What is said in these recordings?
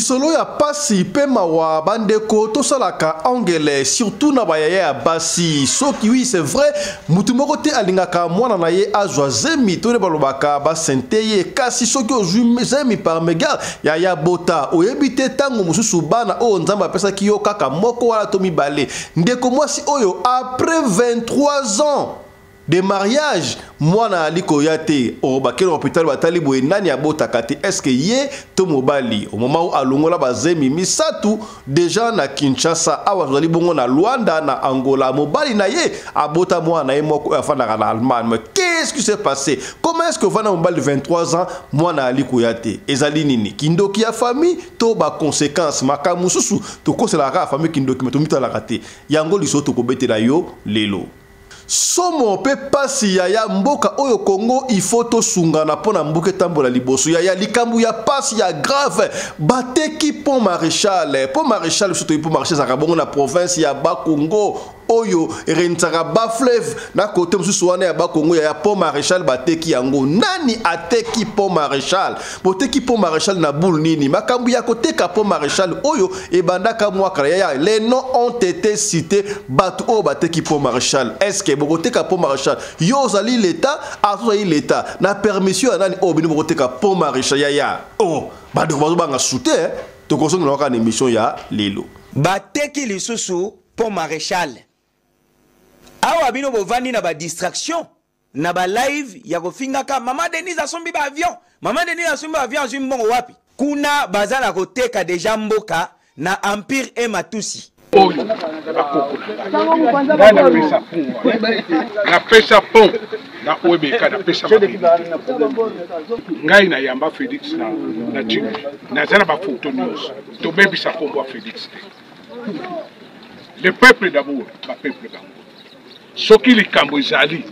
Lisolo ya pasi pe mawa bandeko tosalaka angele surtout na bayaya ya basi soki oui c'est vrai mutu moko te alingaka mwana na ye azwa zemi to ne balobaka ba senteye kasi soki ozwi zemi par mégal ya bota oyebite tango mususu bana o nzamba pesa ki yo kaka moko wala to mibale ndeko mwasi oyo après 23 ans de mariage mwana aliko yate o bakelo hôpital batali boye nani abota kati est-ce que ye to mobali au moment où alongola bazemi misatu déjà na Kinshasa awa zali bongo na Luanda na Angola mobali na ye abota mwana ye moko afanda na Allemagne mais qu'est-ce qui s'est passé comment est-ce que vana mobali de 23 ans mwana aliko yate ezali nini kindoki ya famille to ba conséquences makamususu to kosela ka famille kindoki metomita la raté yango liso to kobetela yo lelo Somo pe pasi ya mboka oyo Congo il faut to sungana pona mboka tambola liboso ya likambu ya pasi ya grave bateki pont maréchal surtout pont maréchal za bongo na province ya Bakongo oyo rentsaka ba fleuve na côté mususu wana ya Bakongo ya pont maréchal bateki yango nani ateki pont maréchal boteki pont maréchal na boule nini makambu ya koteka pont maréchal oyo ebandaka mwaka ya les noms ont été cités batu o bateki pont maréchal est-ce que boteka pont maréchal yo zali l'état azali l'état na permission nani o bino boteka pont maréchal ya oh badu bazobanga soute to kosonga na ka émission ya lelo bateki lisusu pont maréchal awa bino bovandi na ba distraction na ba live ya kofingaka mama Denise asombi ba avion mama Denise asombi ba avion azwi mbongo wapi kuna bazala koteka deja mboka na empire et matusi oyo na pesa pont na OBK na pesa ngai na yamba Félix na Jimmy na zana ba photo news to bebisa kombo Félix le peuple d'amour ba peuple d'amour soki likambo ezali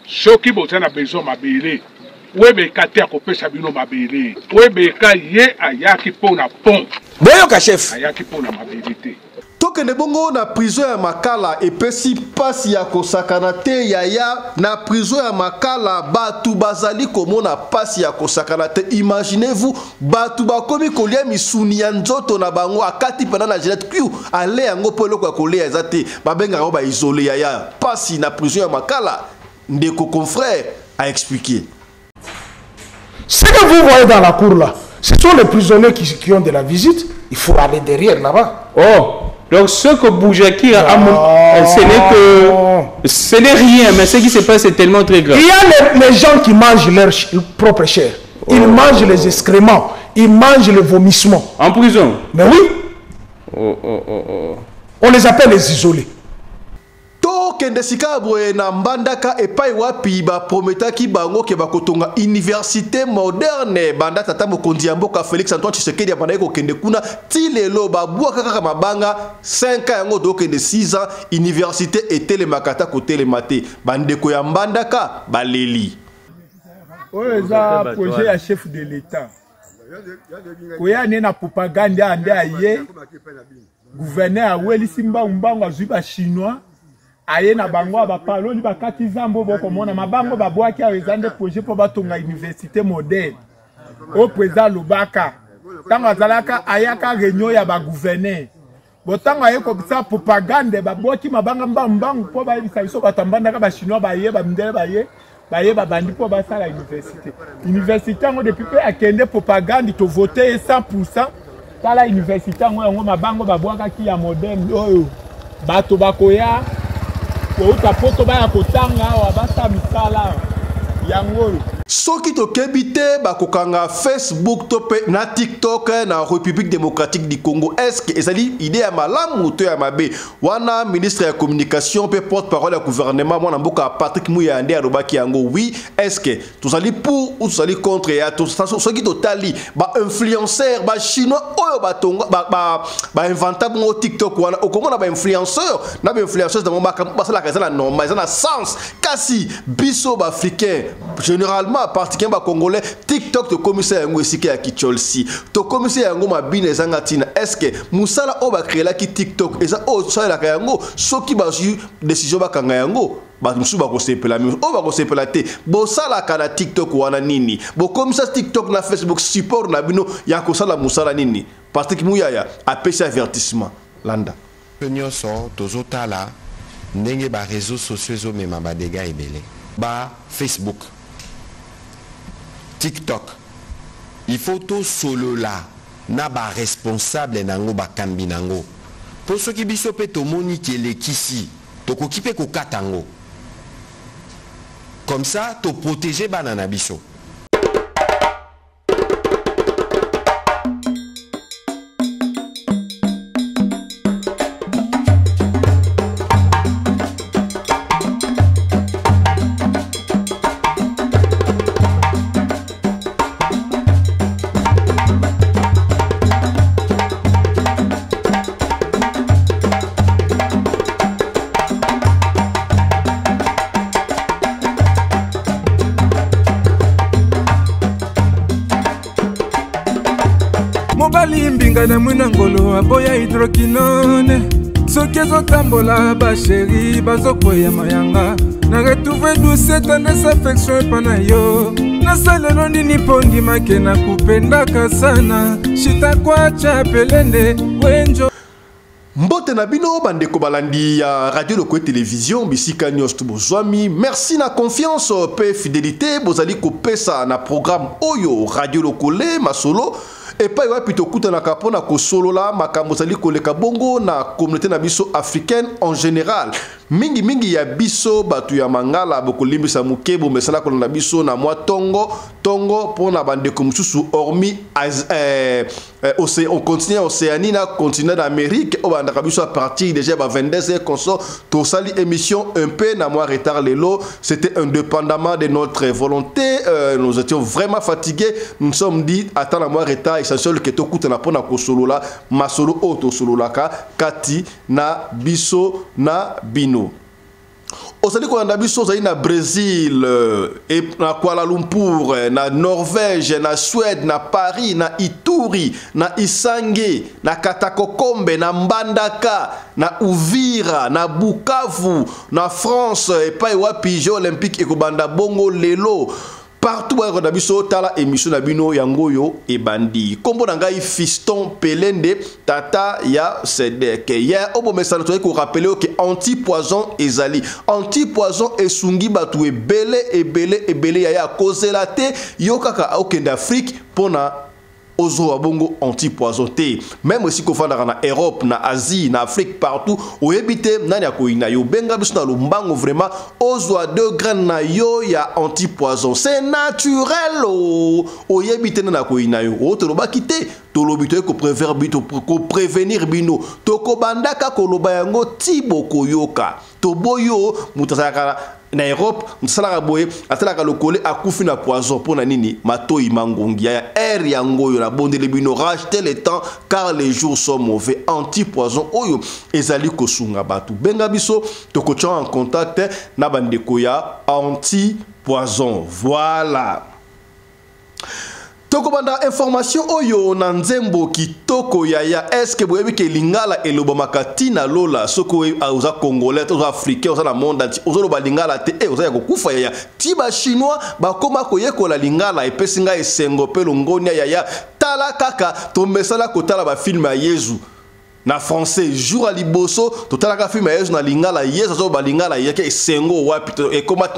soki bozana besoin mabele OBK te akopesa bino mabele OBK ye ayaki pona pont boyoka chef ayaki pona mabele te tokende bongo na prison ya Makala epesi pasi ya kosakana te yaya na prison ya Makala batu bazali komona pasi ya kosakana te imaginez-vous batu bakomi kolia misuni ya nzoto na bango akati pena na Jeanette Kiu ale yango poloko ya kolia ezate babenga ko ba isolé yaya pasi na prison ya Makala ndeko confrère a expliqué. Ce que vous voyez dans la cour là, ce sont les prisonniers qui ont de la visite, il faut aller derrière là-bas. Oh donc ce que Boujaki a ce n'est rien, mais ce qui se passe est tellement très grave. Il y a les gens qui mangent leur propre chair. Ils mangent les excréments, ils mangent le vomissement. En prison? Mais oui. On les appelle les isolés. Kende sika boye na mbandaka epai wapi ba prometaki bango ke bakotonga université moderne banda tata mokonzi ya mboka Félix Antoine Tshisekedi abanda ko kende kuna tilelo babua kaka mabanga 5 ans yango do kende 6 ans université etele makata ko telemate bandeko ya mbandaka baleli oyo za projet ya chef de l'état koya ne na propagande ande aye gouverneur aweli simba umbango azwi ba chinois aye na bango ba paloli ba kati zambo boko mona mabango ba boaki awezande projet pour batonga université moderne au président Lubaka tanga zalaka ayaka réunion ya ba gouverneur botanga aye ko bisa propagande ba boaki mabanga mbambangu po ba bisa biso batambanda ka ba chinois ba ye ba mindele ba ye ba bandi po ba sala université ngo depuis pe akende propagande to voter 100% tala université ngo mabango ba boaka ki ya moderne oyo bato bakoya Outa poto ba ya kotanga wa basa misala yango soki tokebite bakokanga Facebook tope na TikTok na République démocratique du Congo est-ce que ezali idée ya malamu to ya mabe wana ministre ya communication pe porte-parole ya gouvernement mwana mboka Patrick Muyande alobaki yango oui est-ce que tozali pour ou tozali contre ya to soki totali ba influenceur ba chinois oyo batonga ba inventa bon TikTok wana okomona ba influenceur na ba influenceuse dans mboka basala ka na normal ça na sens kasi biso ba africain généralement particulièrement congolais TikTok to commissaire yango esika ya Kicholsi to commissaire yango mabine ezanga tina est-ce que musala oba créer la ki TikTok eza o sala ka yango soki ba décision ba kanga yango bamusu bakosepela mais o bakosepela te bosalaka na TikTok wana nini bokomisa TikTok na Facebook support na bino ya kosala musala nini parce que muyaya apesi avertissement landa nyonso tozotala ndenge ba réseaux sociaux ezomema badega ebele ba Facebook TikTok il faut tout solo là na ba responsable nango bakambi nango po soki biso pe tomoni kelekisi tokoki pe kokatango comme ça to protéger bana na biso. mobali mbinga na mwina ngolo aboya hydroquinone soki ezotambola basheri bazokoya mayanga na retrouve douce tendresse affection epa na yo nasalelo nini mpo ndimake na kupendaka sana shitakwacha pelende wenjo mbote na bino bandeko balandi ya radio loko télévision bisika nyos to bozwami merci na confiance pe fidélité bozali kopesa na programme oyo radio lokole masolo et pas wapi tokutanaka mpona kosolola makambo zali koleka bongo na communauté na biso africaine en général mingi ya biso batu ya mangala bokolimbisa muke bomesala kolanda biso na mwa tongo mpona bandeko mosusu hormis on continue Océanie na continent d'Amérique o bandaka biso à partir déjà ba 22h consort tosali émission un peu na mwa retard lelo c'était indépendamment de notre volonté nous étions vraiment fatigués nous sommes dit attends la mwa retard essentiel que tokutana pona kosolola masolo o tosololaka kati na biso na bino. Osali kolanda biso ozali na Brésil et na Kuala Lumpur na Norvège na Suède na Paris na Ituri na Isange na Katakokombe na Mbandaka na Uvira na Bukavu na France et pas wapi Jeux olympiques ekobanda bongo lelo partout où on a biso tala émission na bino yangoyo et bandi kombo na ngai Fiston Pelende tata ya Sedek hier obo mesana to ko rappeler que anti-poison ezali anti-poison esungi batu ebele ya kozela te yo kaka okenda Afrique pona ozo abongo anti-poison te même si ko fanda na Europe na Asie na Afrique partout o ebite nani akoina yo benga biso na lumbango vraiment ozo 2 graines na yo ya anti-poison c'est naturel o ebite na koina yo o to loba kite to lobito ko prévenir bino to ko bandaka ko loba yango tiboko yoka to boyo mutasaka na Europe nsala boye atalaka lokole akufi na poison pona nini matoi mangongi ya air yango yo na bondele bino racheter le temps car les jours sont mauvais anti-poison oyo ezali kosunga batu benga biso tokocha en contact na bandeko ya anti-poison voilà. Toko banda information oyo na nzembo kitoko ya est-ce que boyebi ke lingala eloba makati na lola soko oza congolais oza africain oza na monde entier oza loba lingala te oza ya kokufa ya tiba chinois bakoma koyekola lingala epesinga esengo pe longonia ya tala kaka tomesala kotala ba film ya Yezu na français jour à liboso totalaka film ya Yezu na lingala Yesu zo ba lingala yake esengo wapi e komati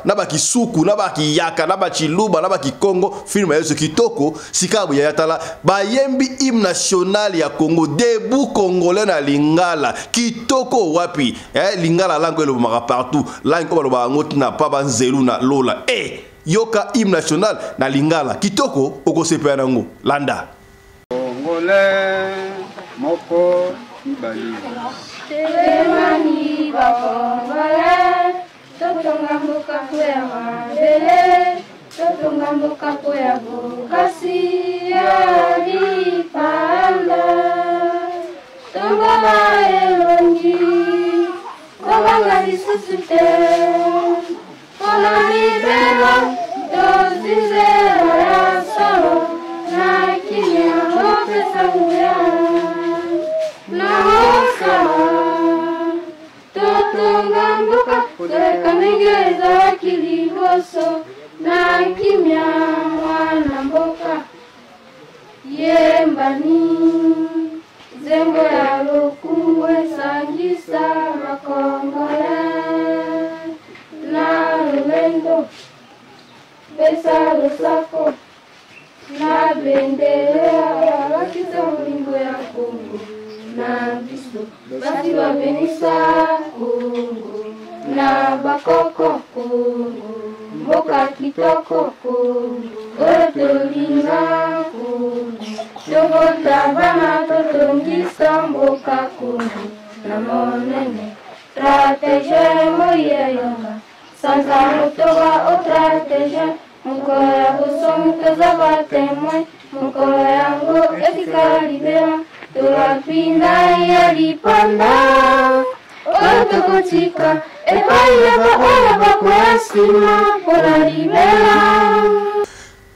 na baki suku na baki yaka na baki luba na baki Congo film ya Yesu kitoko sikabu ya tala bayembi hymne national ya Congo debout congolais na lingala kitoko wapi lingala lango elo maka partout lango baloba ngoti na pa banzelu na lola yoka hymne national na lingala kitoko okosepa nango landa moko ibali Telemani bakongole totonga mboka kwa mabele totonga mboka kwa bukasi ya lipanda tombala elongi kobanga lisusu te kona libelo dozizela ya solo na kinya mopesa nguya na hosa batonga mboka toleka ndenge ezalaki liboso na kimia mwana mboka yembani zembo ya lokumu esangisa bakongole na lolendo pesa losako na bendera bakisa molingo ya Kongo na biso basi babenisa Kongo na bakoko Kongo mboka kitoko Kongo oyo tolinga Kongo tobota bana totongisa mboka Kongo na monene stratege moyeyonga sanza motoba ostratege mokolo ya bosomi toza batemoin mokolo yango etikala libela tolapinda ya lipanda oyo tokotika epai ya baoyo bakoya nsima mpona libela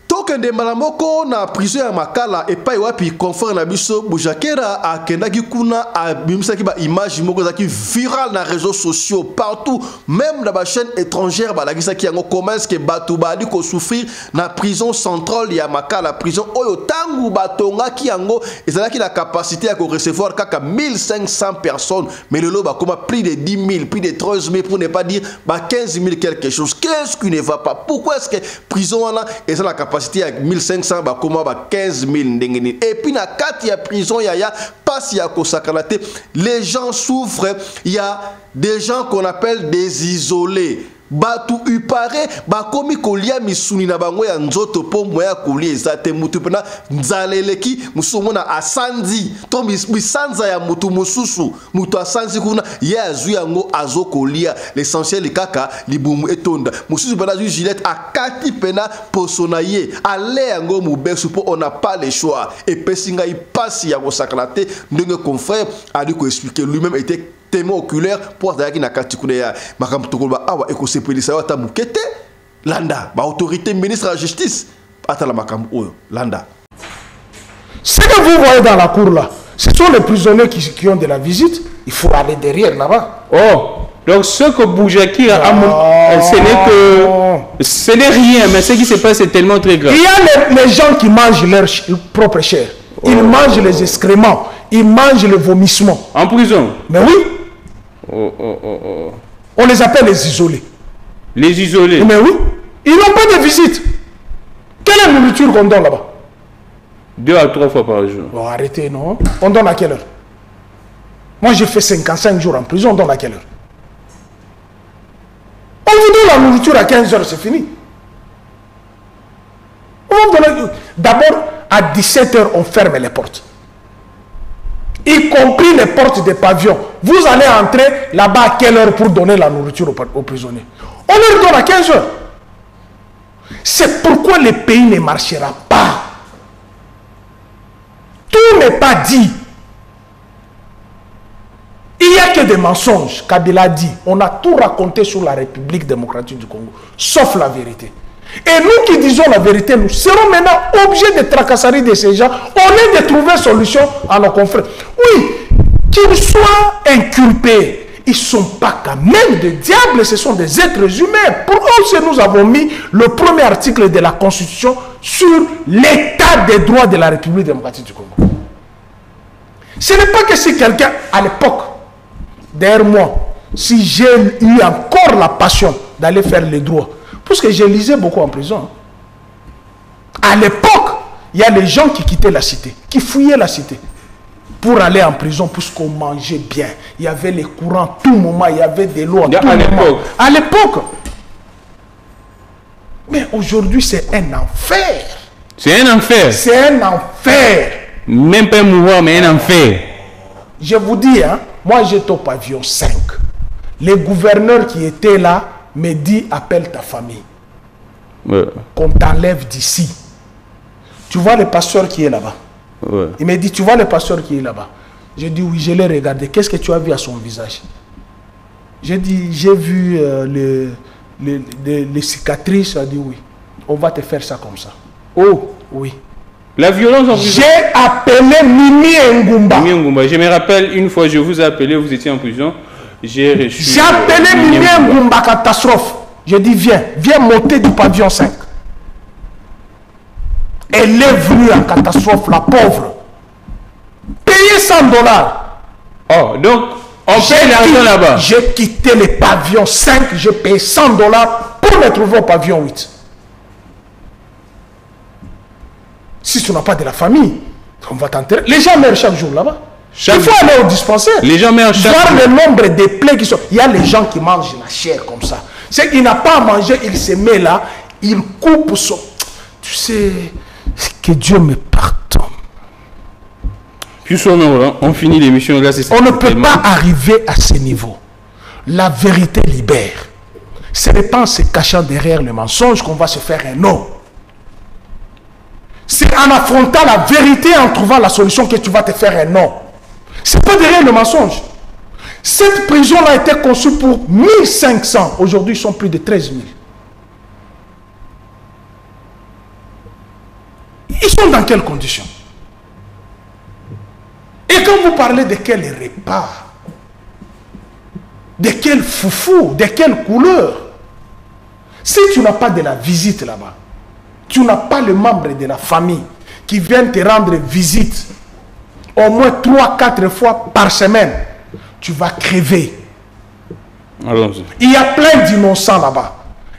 tokende mbala moko na prison ya Makala epai wapi confrère na biso Bujakera akendaki kuna abimisaki ba image moko zaki viral na réseaux sociaux partout même dans ba chaîne étrangère balakisaki yango comment est-ce que bato bali ko souffrir na prison centrale ya Makala prison oyo tangu batongaki yango ezalaki na capacité à recevoir kaka 1500 personnes mais le lot ba comme plus de 10 000 plus de 13 000 pour ne pas dire ba 15 000 quelque chose qu'est-ce qui ne va pas pourquoi est-ce que prison là est la capacité à 1500 ba comment ba 15 000 ndengeni et puis na kati ya prison ya passe ya kosakalate les gens souffrent il y a des gens qu'on appelle des isolés batu upare bakomi kolia misuni na bango ya nzoto po moya kolia ezate mutu pena nzaleleki musomona asanzi to misanza ya mutu mususu mutu asanzi kuna ye azu yango azokolia l'essentiel kaka libumu etonda mususu pena ju Gillette akati pena posona ye ale yango mubesu po on n'a pas le choix et pesinga ipasi ya kosakalate ndenge confrère a dû expliquer lui-même était témoin oculaire pour d'ailleurs na katikune ya makambo tokolba awa ekosepelisa wata mukete landa ba autorité ministre de la justice atala makambo oyo landa. Ce que vous voyez dans la cour là, ce sont les prisonniers qui ont de la visite, il faut aller derrière là-bas. Oh, donc ce que Boujakira a ce n'est rien, mais ce qui se passe c'est tellement très grave. Il y a les gens qui mangent leur propre chair. Ils mangent les excréments, ils mangent le vomissement. En prison? Mais oui. On les appelle les isolés. Les isolés? Mais oui. Ils n'ont pas de visite. Quelle est la nourriture qu'on donne là-bas? 2 à 3 fois par jour. Bon, arrêtez, non? On donne à quelle heure? Moi, j'ai fait 55 jours en prison, on donne à quelle heure? On vous donne la nourriture à 15 heures, c'est fini. D'abord, à 17 heures, on ferme les portes. Y compris les portes des pavillons. Vous allez entrer là-bas à quelle heure pour donner la nourriture aux prisonniers? On leur donne à 15 heures. C'est pourquoi le pays ne marchera pas. Tout n'est pas dit. Il n'y a que des mensonges. Kabila dit, on a tout raconté sur la République démocratique du Congo, sauf la vérité. Et nous qui disons la vérité, nous serons maintenant obligés de tracasserie de ces gens au lieu de trouver solution à nos confrères. Oui, qu'ils soient inculpés, ils ne sont pas quand même des diables, ce sont des êtres humains. Pour eux, nous avons mis le premier article de la Constitution sur l'état des droits de la République démocratique du Congo. Ce n'est pas que si quelqu'un, à l'époque, derrière moi, si j'ai eu encore la passion d'aller faire les droits, parce que je lisais beaucoup en prison. À l'époque, il y a des gens qui quittaient la cité, qui fouillaient la cité pour aller en prison, puisqu'on mangeait bien. Il y avait les courants tout moment, il y avait des lois tout moment. À l'époque. Mais aujourd'hui, c'est un enfer. C'est un enfer. C'est un enfer. Même pas mouvoir, mais un enfer. Je vous dis, hein, moi j'étais au pavillon 5. Les gouverneurs qui étaient là me dit appelle ta famille. Qu'on t'enlève d'ici. Tu vois le pasteur qui est là-bas? Il me dit tu vois le pasteur qui est là-bas? J'ai dit oui, je l'ai regardé. Qu'est-ce que tu as vu à son visage? J'ai dit j'ai vu les cicatrices. Il a dit oui. On va te faire ça comme ça. Oh oui. La violence en prison. J'ai appelé Mimi Ngumba. Mimi Ngumba. Je me rappelle une fois je vous ai appelé, vous étiez en prison. j'ai reçu... J'ai appelé Mimien Ngumba catastrophe. J'ai dit, viens monter du pavillon 5. Elle est venue en catastrophe, la pauvre. Payer $100. Oh, donc, on paye l'argent là-bas. J'ai quitté le pavillon 5, j'ai payé $100 pour me trouver au pavillon 8. Si tu n'as pas de la famille, on va t'enterrer. Les gens meurent chaque jour là-bas. Il faut aller au dispensaire. Les gens meurent chaque jour. Voir le nombre de plaies qui sont... Il y a les gens qui mangent la chair comme ça. C'est qu'il n'a pas à manger, il se met là, il coupe son... Tu sais, que Dieu me pardonne. Puis on finit l'émission là. On ne peut pas arriver à ce niveau. La vérité libère. Ce n'est pas en se cachant derrière le mensonge qu'on va se faire un nom. C'est en affrontant la vérité, en trouvant la solution que tu vas te faire un nom. C'est pas derrière le mensonge. Cette prison-là a été conçue pour 1500. Aujourd'hui, ils sont plus de 13 000. Ils sont dans quelles conditions? Et quand vous parlez de quel repas, de quel foufou, de quelle couleur, si tu n'as pas de la visite là-bas, tu n'as pas le membre de la famille qui vient te rendre visite au moins 3-4 fois par semaine, tu vas crever. Il y a plein d'innocents là-bas.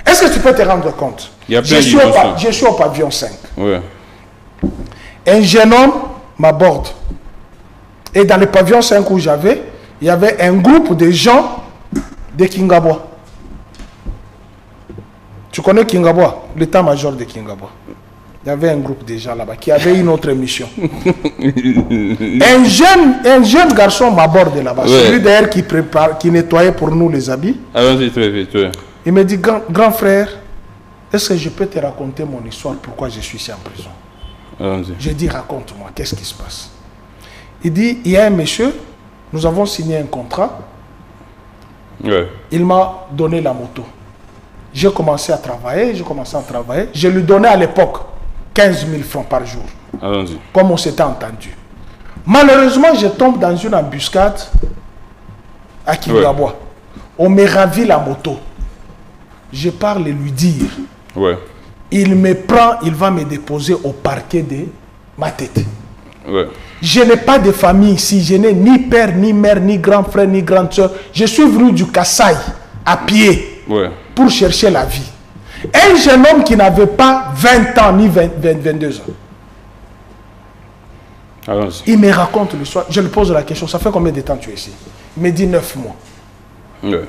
Est-ce que tu peux te rendre compte? Je suis au pavillon 5. Ouais. Un jeune homme m'aborde. Et dans le pavillon 5 où j'avais, il y avait un groupe de gens de Kingabwa. Tu connais Kingabwa, l'état-major de Kingabwa. Il y avait un groupe de gens là-bas qui avait une autre mission. un jeune garçon m'aborde là-bas. Ouais. Celui d'ailleurs qui nettoyait pour nous les habits. Allons-y très vite. Ouais. Il me dit, grand frère, est-ce que je peux te raconter mon histoire, pourquoi je suis ici en prison? J'ai dit, raconte-moi, qu'est-ce qui se passe? Il dit, il y a un monsieur, nous avons signé un contrat. Ouais. Il m'a donné la moto. J'ai commencé à travailler, Je lui donnais à l'époque 15 000 francs par jour. Comme on s'était entendu. Malheureusement, je tombe dans une embuscade à Kingabwa. Ouais. On me ravit la moto. Je pars le lui dire. Ouais. Il me prend, il va me déposer au parquet de ma tête. Ouais. Je n'ai pas de famille ici. Je n'ai ni père, ni mère, ni grand frère, ni grande soeur. Je suis venu du Kasaï à pied pour chercher la vie. Un jeune homme qui n'avait pas 20 ans ni 22 ans. Il me raconte l'histoire. Je lui pose la question, ça fait combien de temps tu es ici? Il me dit 9 mois. Ouais.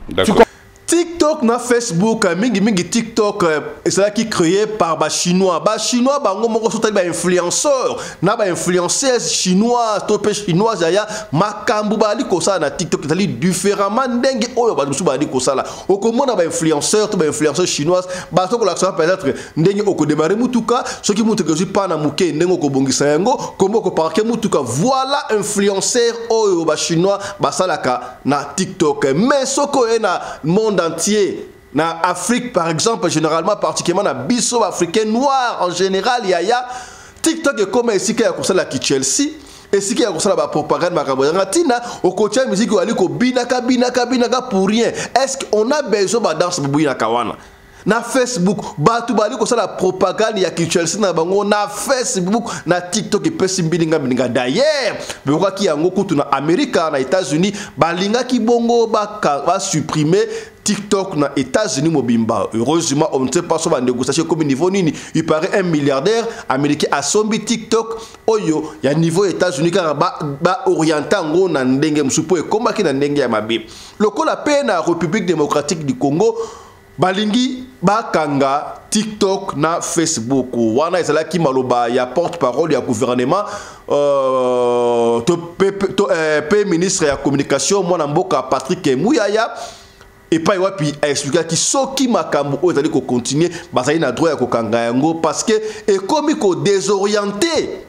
D'accord. TikTok na Facebook mingi TikTok c'est là qui créé par chinois bango moko sotali ba influenceur na ba influenceuse chinois topé chinoise ya makambu bali ko ça na TikTok tali différemment ndenge oyo ba musu bali ko ça là okomona ba influenceur to ba influenceuse chinoise ba to ko la ça peut-être ndenge oko démarrer mutuka ce qui mutuka je pas na muke ndenge ko bongisa yango kombo ko parquer mutuka voilà influenceur oyo ba chinois ba salaka na TikTok mais soko na monde entier, na Afrique par exemple, généralement, particulièrement na biso africain noir en général, il y a TikTok est comme ici qui a comme ça la qui Chelsea et si qui a comme ça la propagande maraboratina au côté musique ou aliko binaka pour rien. Est-ce qu'on a besoin de danse bouina kawana? Na Facebook, batu bali ko ça la propagande ya ki Chelsea na bango na Facebook, na TikTok et pesi bilinga d'ailleurs. Mais pourquoi ki yango kutu na Amerika na États-Unis, balinga ki bongo ba supprimer TikTok na États-Unis mobimba. Heureusement, on ne sait pas sur la négociation comme niveau nini. Il paraît un milliardaire américain a sombi TikTok. Oyo, il y a niveau États-Unis car ba orientant ngo na ndenge msupo e komba ki na ndenge ya mabe. Loko la paix na République démocratique du Congo. Balingi bakanga TikTok na Facebook wana ezala ki maloba ya porte-parole ya gouvernement ministre ya communication mwana mboka Patrick Muyaya et pas wapi a expliqué ki soki makambo o ezali ko continuer bazali na droit ya kokanga yango parce que et comme ko désorienter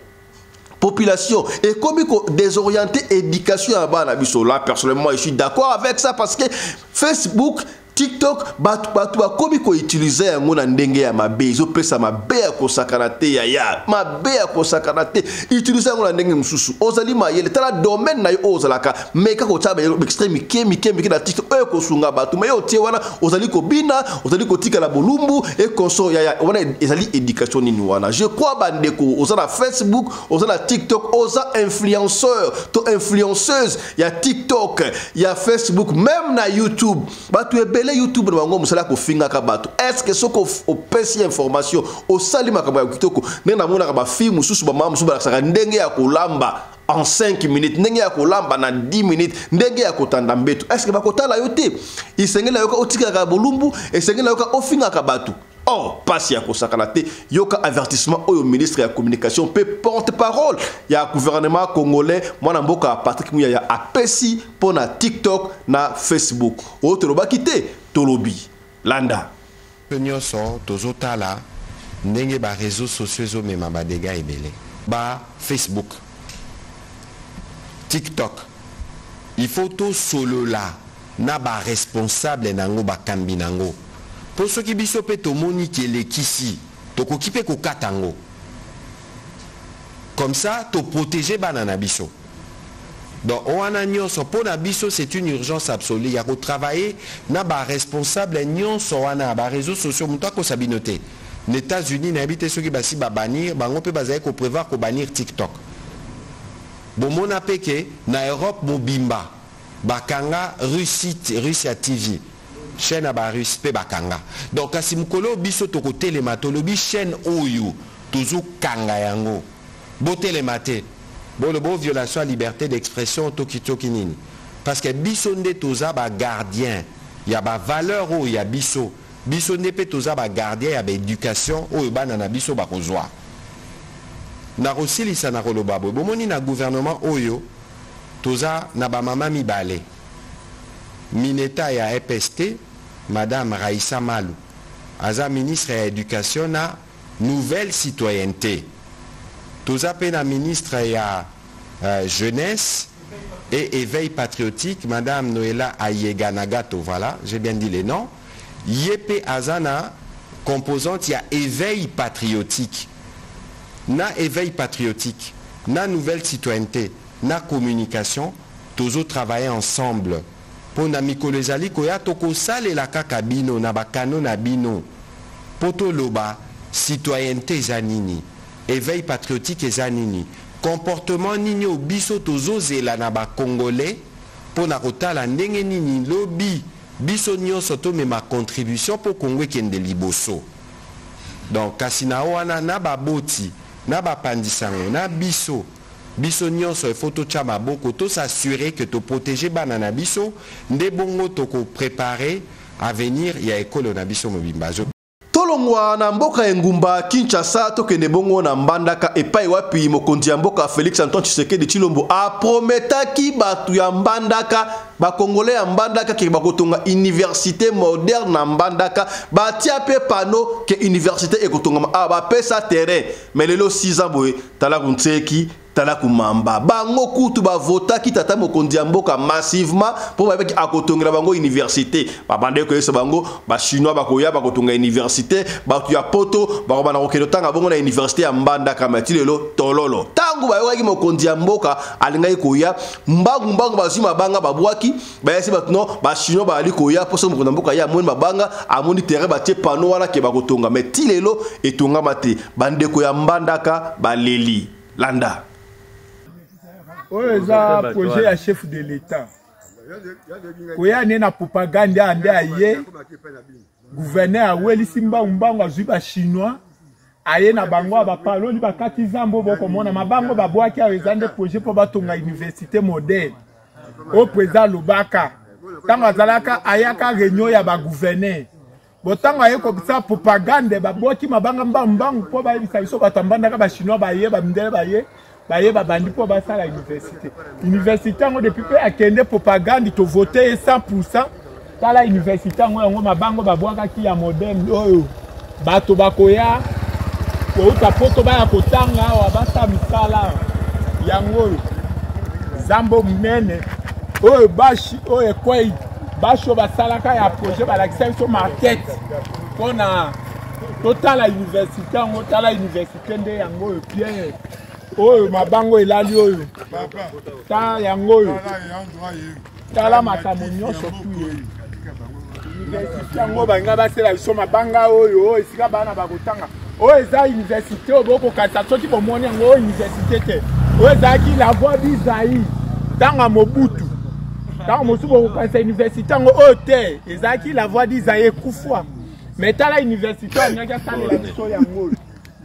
population et comme désorienter éducation à bana biso là personnellement je suis d'accord avec ça parce que Facebook TikTok batu bakomi ko utiliser yango na ndenge ya mabe zo pesa mabe ya kosakana te ya mabe ya kosakana te utiliser yango na ndenge mususu ozali mayele tala domaine na yo ozalaka meka ko taba extreme mike na TikTok ko sunga batu mais yo tie wana ozali ko bina ozali ko tika la bolumbu et konso ya wana ezali éducation nini wana je crois bandeko ozala Facebook ozala TikTok oza influenceur to influenceuse ya TikTok ya Facebook même na YouTube batu ebele YouTube na bango musala ko finga ka batu est-ce que soko opesi information o salima ka ba kitoko nena mona ka ba film mususu ba mama mususu ba saka ndenge ya kolamba en 5 minutes ndenge ya kolamba na 10 minutes ndenge ya kotanda mbeto est-ce que bakotala yo te isengela yoka otika ka bolumbu esengela yoka ofinga ka batu oh pasi ya kosakana te yoka avertissement au ministre ya communication pe porte-parole ya gouvernement congolais mwana mboka Patrick Muyaya ya apesi pona TikTok na Facebook autre bakite tolobi landa nyonso tozotala ndenge ba réseaux sociaux zo mema ba dégâts ebele ba Facebook TikTok il faut tout solo là na ba responsable nango ba kambi nango pour ceux qui biso pe to moni ki elekisi to ko kipe ko katango comme ça to protéger banana biso donc on a nyonso pour na biso c'est une urgence absolue ya ko travailler na ba responsable nyonso wana ba réseaux sociaux muta ko sabinote les États-Unis n'habite ceux qui basi ba bannir bango pe bazaye ko prévoir ko bannir TikTok bon mon apeke na Europe mobimba bakanga Russia TV chaîne à Barus pe bakanga donc kasi mukolo biso to ko télématologie chaîne oyo toujours kanga yango bo télématé bo le bo violation à liberté d'expression toki nini parce que biso nde toza ba gardien ya ba valeur o ya biso nde pe toza ba gardien ya ba éducation oyo bana na biso ba kozwa na rosilisa na koloba bo moni na gouvernement oyo toza na ba mama mibale mineta ya EPST Madame Raïssa Malou, Aza ministre de l'Éducation na nouvelle citoyenneté. Toza pena ministre ya jeunesse et éveil patriotique, Madame Noëlla Ayeganagato, voilà, j'ai bien dit les noms. Yepe Azana composante ya éveil patriotique. Na éveil patriotique, na nouvelle citoyenneté, na communication, tozo travailler ensemble. Pona mikolo ezali koya toko sale la kaka bino na bakano na bino poto loba citoyenneté ezanini éveil patriotique ezanini comportement nini obiso tozozela na ba congolais pona kotala ndenge nini lobi biso nyonso to mema contribution pour Congo kende liboso donc kasina wana na baboti na bapandisango na biso nyonso photo chama boko to s'assurer que to protéger banana biso nde bongo to ko préparer à venir ya école na biso mobimba tolongwa na mboka engumba Kinshasa tokende bongo na mbandaka epai wapi mokonzi ya mboka Félix Antoine Tshisekedi Tshilombo a prometaki batu ya mbandaka ba congolais ya mbandaka ke bakotonga université moderne na mbandaka batia pe pano ke université ekotonga ba pesa terrain mais lelo 6 ans boye tala kuntseki tala kumamba bango kutu ba vota ki tata mokonzi ya mboka massivement pour ba ki akotongela bango université ba bande ko yesa bango ba chinois bakoya bakotonga université ba tu ya poto ba bana kokelo tanga bongo na université ya mbandaka mati lelo tololo tangu ba waki mokonzi ya mboka alinga ikoya mbangu bazima banga babwaki ba yesi batno ba chinois ba ali koya poso mokonzi ya mboka ya moni mabanga amoni terrain ba tie pano wana ke bakotonga meti lelo etonga mate bande ko ya mbandaka baleli landa oyo eza projet ya chef de l'État koya ne na propagande ande aye gouverneur awelisi mbangu azwi ba chinois aye na bango bapaloli bakati zambo bokomona mabango babwaki ayo eza nde projet mpo batonga université moderne o président Lubaka ntango azalaka ayaka réunion ya bagouverneur botango aye kobisa propagande babwaki mabanga mbangu mpo bayebisa biso bato mbandaka bachinois baye bamindele baye babandi po basala université yango depuis pe akende propagande to voter 100% tala université yango mabango babwakaki ya moderne oyo bato bakoya kouta poto baya kotanga awa basa misala yango zambo munene oyo bashi oyo ekwei basho basalaka ya projet balakisa biso maquette mpona totala université yango tala université nde yango oyo Pierre oyo mabango elali oyo ta yango oyo tala makambo nyonso tu oyo université yango balinga basala biso mabanga oyo esika bana bakotanga oyo eza université oyo bokokatisa soki bomoni yango oyo université te oyo ezalaki la voix d'Isaïe ntango Mobutu ntango mosusu bokokatisa université yango oyo te ezalaki la voix d'Isaïe ekufwa mais tala université alingaki asalela biso yango oyo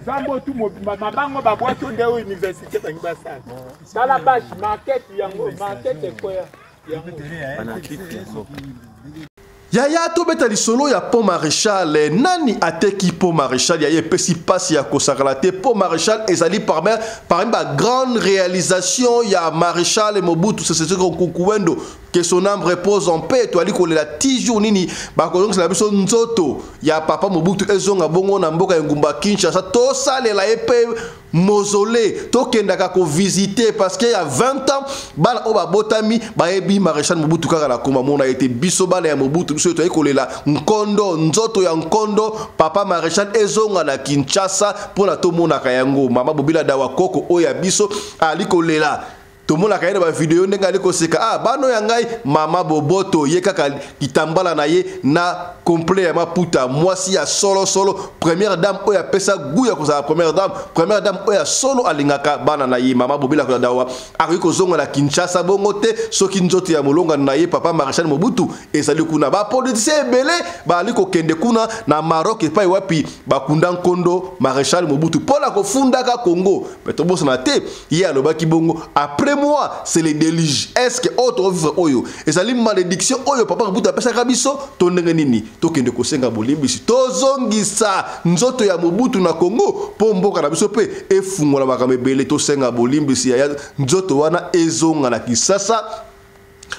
zambo tu mabango babwaki nde oyo université bangi basala tala bashi maquette yango maquette ekoya Yaya tobeta lisolo ya Pont Maréchal nani ateki Pont Maréchal ya pesi pasi ya kosakalate Pont Maréchal ezali parmi ba grande réalisation ya Maréchal Mobutu Sese Seko Kukuwendo que son âme repose en paix to ali kolela toujours nini ba ko donc la biso nzoto ya papa Mobutu ezonga bongo na mboka ngumba Kinshasa to salela epe mausolée to kendaka ko visiter parce qu'il y a 20 ans bana oba botami ba ebi Maréchal Mobutu kaka la koma mona été biso bana ya Mobutu biso to kolela nkondo nzoto ya nkondo papa Maréchal ezonga na Kinshasa pona to mona kayango mama Bobila Dawa Koko oya biso ali kolela tout le monde a regardé la vidéo ah bano yangai mama boboto ye kaka kitambala na ye na complet ma puta moi si ya solo première dame oya pesa guya ko sa première dame oya solo alingaka bana na ye mama Bobila ko dawa ari ko zonga na Kinshasa bongo te soki nzoto ya molonga na ye papa Maréchal Mobutu ezali kuna ba politicien belé ba ali ko kende kuna na Maroc epai wapi ba kunda nkondo Maréchal Mobutu pola ko fundaka Congo mais to bossa na te ye alobaki bongo après moi c'est les déluges est-ce que autre vivre oyo ezali malédiction oyo papa Mobutu apesa kabiso to ndenge nini to kende ko senga bolimbisi to zongisa nzoto ya Mobutu na Congo po mboka na biso pe efungola makambe bele to senga bolimbisi ya nzoto wana ezonga na Kisasa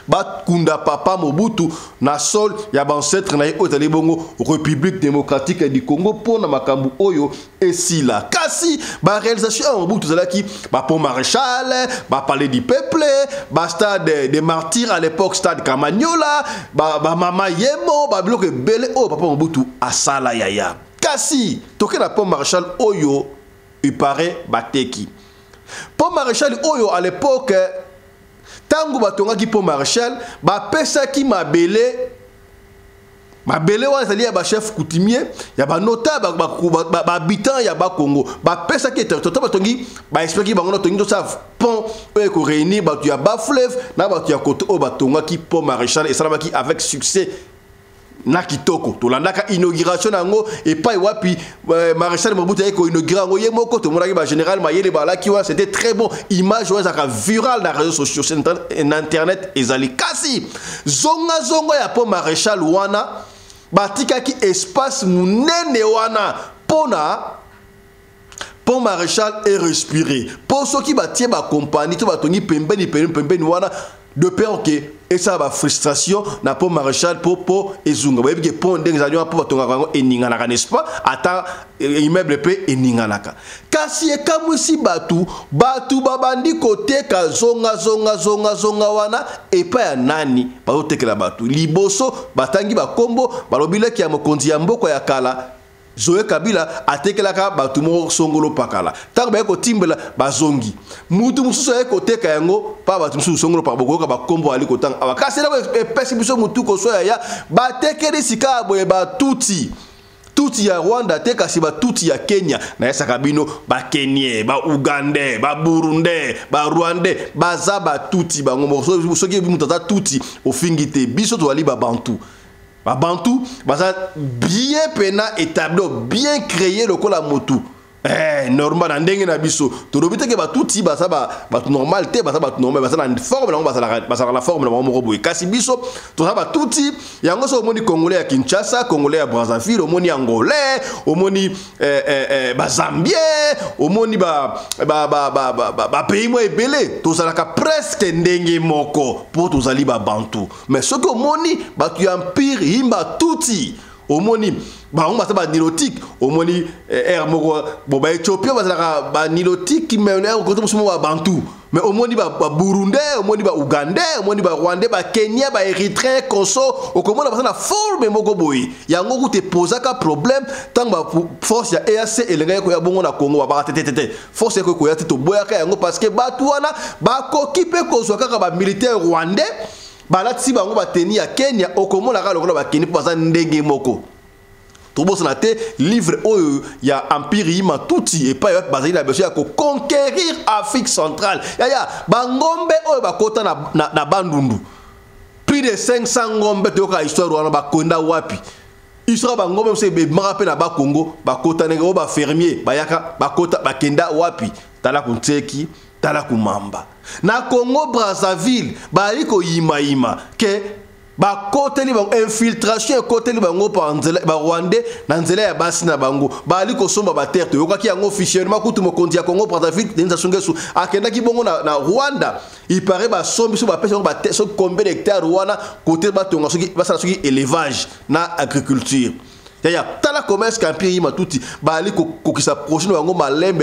bakunda papa Mobutu na sol ya ancêtre na otali bongo République démocratique du Congo pona makambu oyo esila kasi ba réalisation ya Mobutu zalaki ba Pont Maréchal ba palais du peuple ba stade des martyrs à l'époque stade Kamanyola ba mama Yemo ba bloc belé o papa Mobutu asala yaya kasi toke na Pont Maréchal oyo il paraît bateki Pont Maréchal oyo à l'époque tango batonga ki Pont Maréchal ba pesa ki mabele wana zali ya ba chef coutumier ya ba notable ba habitant ya ba Congo ba pesa ki territoire batongi ba expliquer bango tongi to sa pont e ko réunir ba tu ya ba fleuve na ba tu ya côté o batonga ki Pont Maréchal et ça va qui avec succès na kitoko to landaka inauguration nango et pas wapi Maréchal Mobutu ko inaugurer ngo yemoko to monaki ba général Mayele balaki wa c'était très bon image wa zaka viral na réseaux sociaux internet ezali kasi zonga ya Pont Maréchal wana batika ki espace munene wana pona Pont Maréchal est respiré pour ceux qui batie ba compagnie to batongi pembeni wana de peur que et ça va frustration na Pont Maréchal pour ezunga ba yebike pont ndenge zanyo pour batonga kango eninganaka n'est-ce pas ata immeuble pe eninganaka kasi ekamwisi batu babandi kote ka zonga wana epa ya nani baotekela batu liboso batangi bakombo balobilaki ya mokonzi ya mboko ya kala Zoé Kabila atekelaka batu mo songolo pakala tango ba ko timbela bazongi mutu mususu ya ko teka yango pa batu mususu songolo pa bokoka ba kombo ali ko tanga abakasela ko pesi biso mutu ko so ya batekeli sika boye ba tuti ya Rwanda teka si ba tuti ya Kenya na yesa kabino ba Kenya ba Uganda ba Burundi ba Rwanda baza ba tuti bango soki mutata tuti ofingite biso to ali ba bantu ba bantu baza bien pena établi bien créé le kola motu normal ndenge na biso to robite ke ba tuti baza ba normal te baza ba normal baza na forme na baza la forme na mo boye kasi biso to ba tuti yango so moni congolais ya Kinshasa congolais ya Brazzaville omoni angolais omoni ba zambien omoni ba pays mo ebele to zalaka presque ndenge moko pour to zali ba bantu mais ce que omoni ba tu empire himba tuti omoni bango basa ba nilotique omoni air moko bo ba Éthiopie basa ba nilotique mais on est côté musumo ba bantu mais omoni ba burundais omoni ba ougandais omoni ba rwandais ba kenya ba érythréen Conso okomona basa na forme moko boy yango ku te poser ka problème tant ba force ya EAC elenga ko ya bongo na Congo ba tete force ko ya to boya ka yango parce que batu wana ba kokipe kozwa kaka ba militaire rwandais balati bango bateni ya Kenya okomona ka lokolo ba Kenya pasa ndenge moko tobosa na te livre oyo ya empire yima tuti et pas ya bazali na besoin ya ko conquérir Afrique centrale ya bangombe oyo bakota na bandundu plus de 500 ngombe to ka histoire wana bakonda wapi histoire bangombe se be marape na ba Congo bakota nenge ba fermier bayaka bakota bakenda wapi tala kunteki tala kumamba na Congo Brazzaville bali ko yima ke ba côté li ba infiltration côté li bango pa nzela ba Rwandais na nzela ya basi na bango bali ko somba ba terre to yokaki yango officiellement kutu mokonzi ya Congo Brazzaville denza sungesu akenda ki bongo na Rwanda il paraît ba sombi so ba pesa ba so combien d'hectares wana côté ba tonga soki ba sala soki élevage na agriculture ya tala commerce qu'empire yima tuti bali ko kisa prochaine bango malembe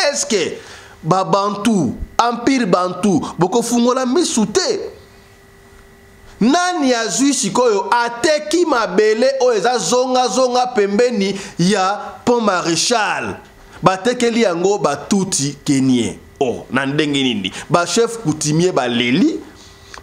est-ce que ba bantu empire bantu boko fungola misute nani azui sikoyo ateki mabele o eza zonga pembeni ya Pont Maréchal batekeli yango batuti kenien na ndenge nini ba chef coutumier baleli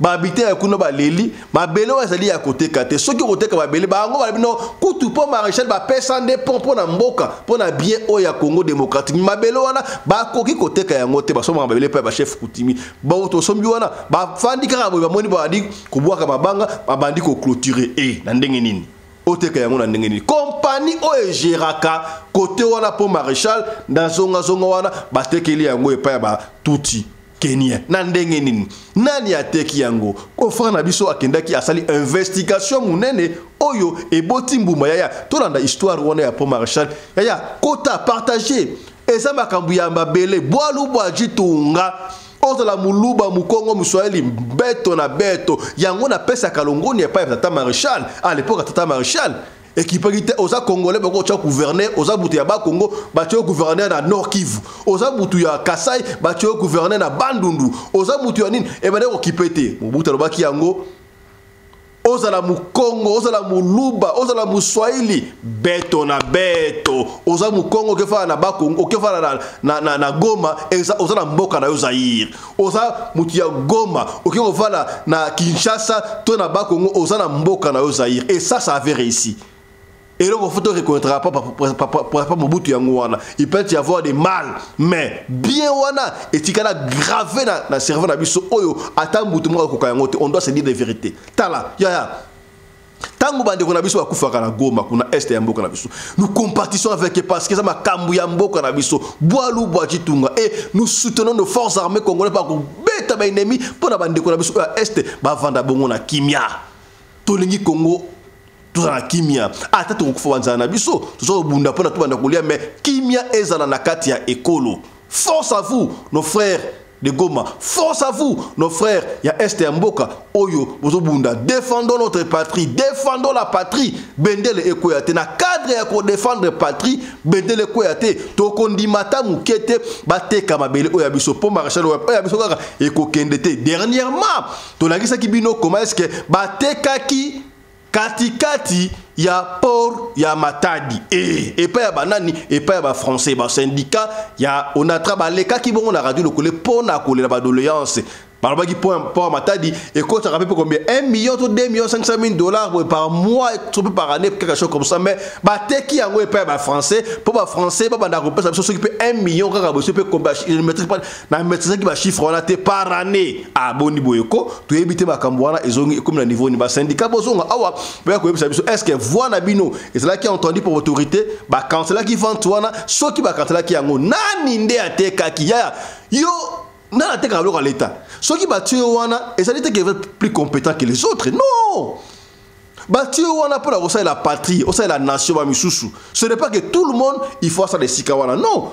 ba habiter ya kuno baleli mabele o ezali ya koteka te soki koteka mabele bango balibino kutu Pont Maréchal ba pesa nde pont na mboka pona bien o ya Congo démocratique mabele wana ba koki koteka yango te ba soma mabele pa ba chef coutumier ba to sombi wana ba fandi kaka ba moni ba di ko bwaka mabanga ba bandi ko clôturer na ndenge nini oteka yango na ndenge nini compagnie o egeraka côté wana Pont Maréchal dans zonga wana ba tekeli yango epa ya ba tuti Kenya na ndenge nini nani ateki yango ko frère na biso akendaki asali investigation munene oyo eboti mbuma yaya tolanda histoire wana ya Pont Maréchal yaya kota partager eza makambu ya mabele bwalu bwaji tunga ozala muluba mukongo muswahili beto na beto yango na pesa kalongoni ya pa tata Maréchal à l'époque tata Maréchal équipé oza congolais bako cha gouverner oza butu ya ba Congo ba cha gouverner na Nord Kivu oza butu ya Kasai ba cha gouverner na Bandundu oza butu ya nini e ba ko kipete mobutu lobaki yango oza la mukongo oza la muluba oza la muswahili beto na beto oza mukongo kefa na ba Congo kefa na Goma oza na mboka na yo Zaire oza mutu ya Goma okiko vala na Kinshasa to na ba Congo oza na mboka na yo Zaire et ça avait réussi. Et donc, il faut reconnaître pas Mobutu Yangouana. Il peut y avoir des mal, mais bien wana et tu as gravé dans le cerveau d'Abisso Oyo. Attends, on doit se dire des vérités. Tala, ya. Tango bande qu'on a biso akufaka na Goma kuna este ya mboka na biso. Nous compatissons avec parce que ça m'a kambu ya mboka na biso. Boalu boaji tunga et nous soutenons nos forces armées congolaises par beta ba ennemi pour na bande qu'on a biso este ba vanda bongo na kimia. Tolingi Congo na kimia ata to kufanza na biso to bunda pona to banda kolia mais kimia ezala na kati ya ekolo. Force à vous nos frères de Goma, force à vous nos frères ya este ya mboka oyo bozo bunda, défendons notre patrie, défendons la patrie bendele ekoyate na cadre ya ko défendre patrie bendele ekoyate to kondimata mukete bateka mabele oya biso Pont Maréchal oya biso kaka ekokende te dernièrement to lakisa kibino comment est-ce que bateka ki katikati ya port ya Matadi et pas ya banani et pas ya ba français ba syndicat ya on a travaillé ki bongo na radio lokole pona kolela ba doléance par baki port Matadi et quand ça rappelle combien 1 million ou 2 millions 500 000 dollars par mois par année quelque chose comme ça mais ba teki yango et pas ba français pour ba français ba banda ko pesa so qui peut 1 million kaka bo peut combien il maîtrise pas na maîtrise qui ba chiffre on a té par année à boni boyeko to éviter ba kambwana ezongi comme le niveau ni ba syndicat bozonga awa ba ko ebisa biso est-ce que voix na bino et c'est là qui a entendu pour autorité ba kansela qui vend toana so qui ba kansela qui yango nani nde ateka ki ya yo na la teka à l'état ceux qui battent wana et ça dit qu'ils sont plus compétents que les autres non battu wana pour la patrie au sein de la nation ba misusu ce n'est pas que tout le monde il faut ça des sikawana non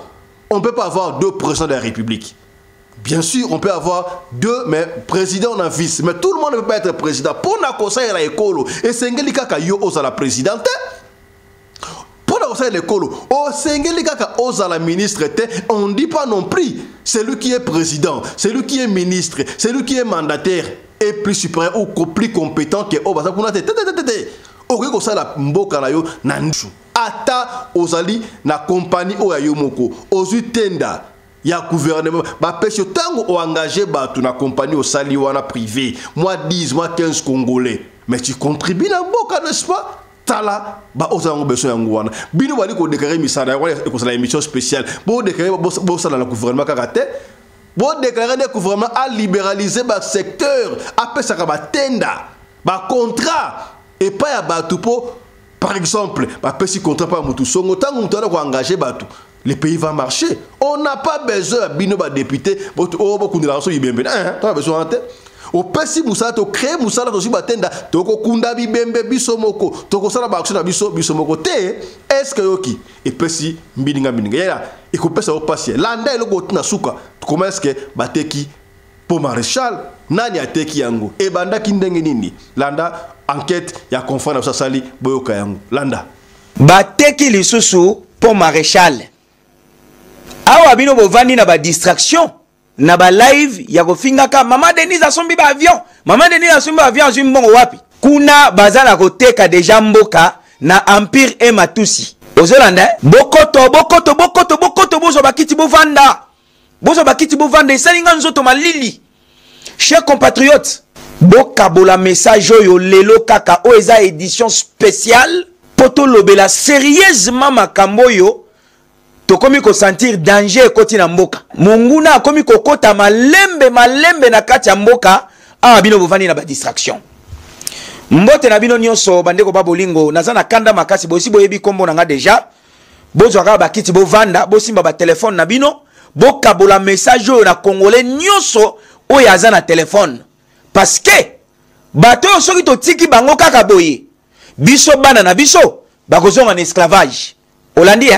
on peut pas avoir deux présidents de la République bien sûr on peut avoir deux mais président en vice mais tout le monde ne peut pas être président pour na conseil la école et c'est ngeli kaka yo oza la présidente après l'école, au Sengeli kaka ozala ministre, on ne dit pas non plus. C'est lui qui est président, c'est lui qui est ministre, c'est lui qui est mandataire, et plus supérieur ou plus compétent que Obasa Kunate. Ok, ça la mboka na yo na ndushu. Ata ozali na compagnie oya moko, ozu tenda ya gouvernement, ba pêche tango o engagé batu na compagnie au sali wana privé, moi 10, moi 15 Congolais. Mais tu contribues na mboka, n'est-ce pas? Tala, ba ozango beso yango wana. Bino bali ko déclarer misala wana ko sala émission spéciale. Bo déclarer bo sala na gouvernement kakate. Bo déclarer le gouvernement a libéralisé ba secteur, a pesa ka ba tenda, ba contrat. Et pas à Batoupo, par exemple, si contrat pas Moutou Songo, tant qu'on doit engager Batou, le pays va marcher. On n'a pas besoin de binoba député, beaucoup de l'argent, il bien bien, tu as besoin de au pesi Moussa, tu crées Moussa, tu as batenda, tu as kunda bibembe bisomoko, tu as sala baksona bisomoko, est-ce que yoki, et pesi mbinga, et qu'on pesa au passé, l'anda et le goût na souka, comment est-ce que bateki pour maréchal, nani a teki yango, et banda kindenge nini, landa. Enquête, il y a conférence dans Sali, Boyoka Yango, Landa. Bateki lisusu pour maréchal. Awa bino bovandi na ba distraction, na ba live ya kofinga ka Maman Denise asombi ba avion. Maman Denise asombi ba avion azumi mbongo wapi? Kuna bazana koteka deja mboka na Empire et Matusi. Ozolanda, bokoto bozo bakiti bovanda. Bozo bakiti bovanda esalinga nzoto malili. Chers compatriotes, bokabola message oyo lelo kaka o eza édition spéciale poto lobela sérieusement makambo yo tokomi ko sentir danger ekoti na mboka monguna akomi kokota malembe na kati ya mboka a bino bovandi na ba distraction mbote na bino nyonso bandeko babolingo naza na kanda makasi bosi boyebi kombo na nga déjà bozwa ka bakiti bovanda bosimba ba téléphone na bino bokabola message oyo na congolais nyonso oyo aza na téléphone. Parce que bato soki to tiki bango kaka boye biso bana na biso bakozonga en esclavage olandi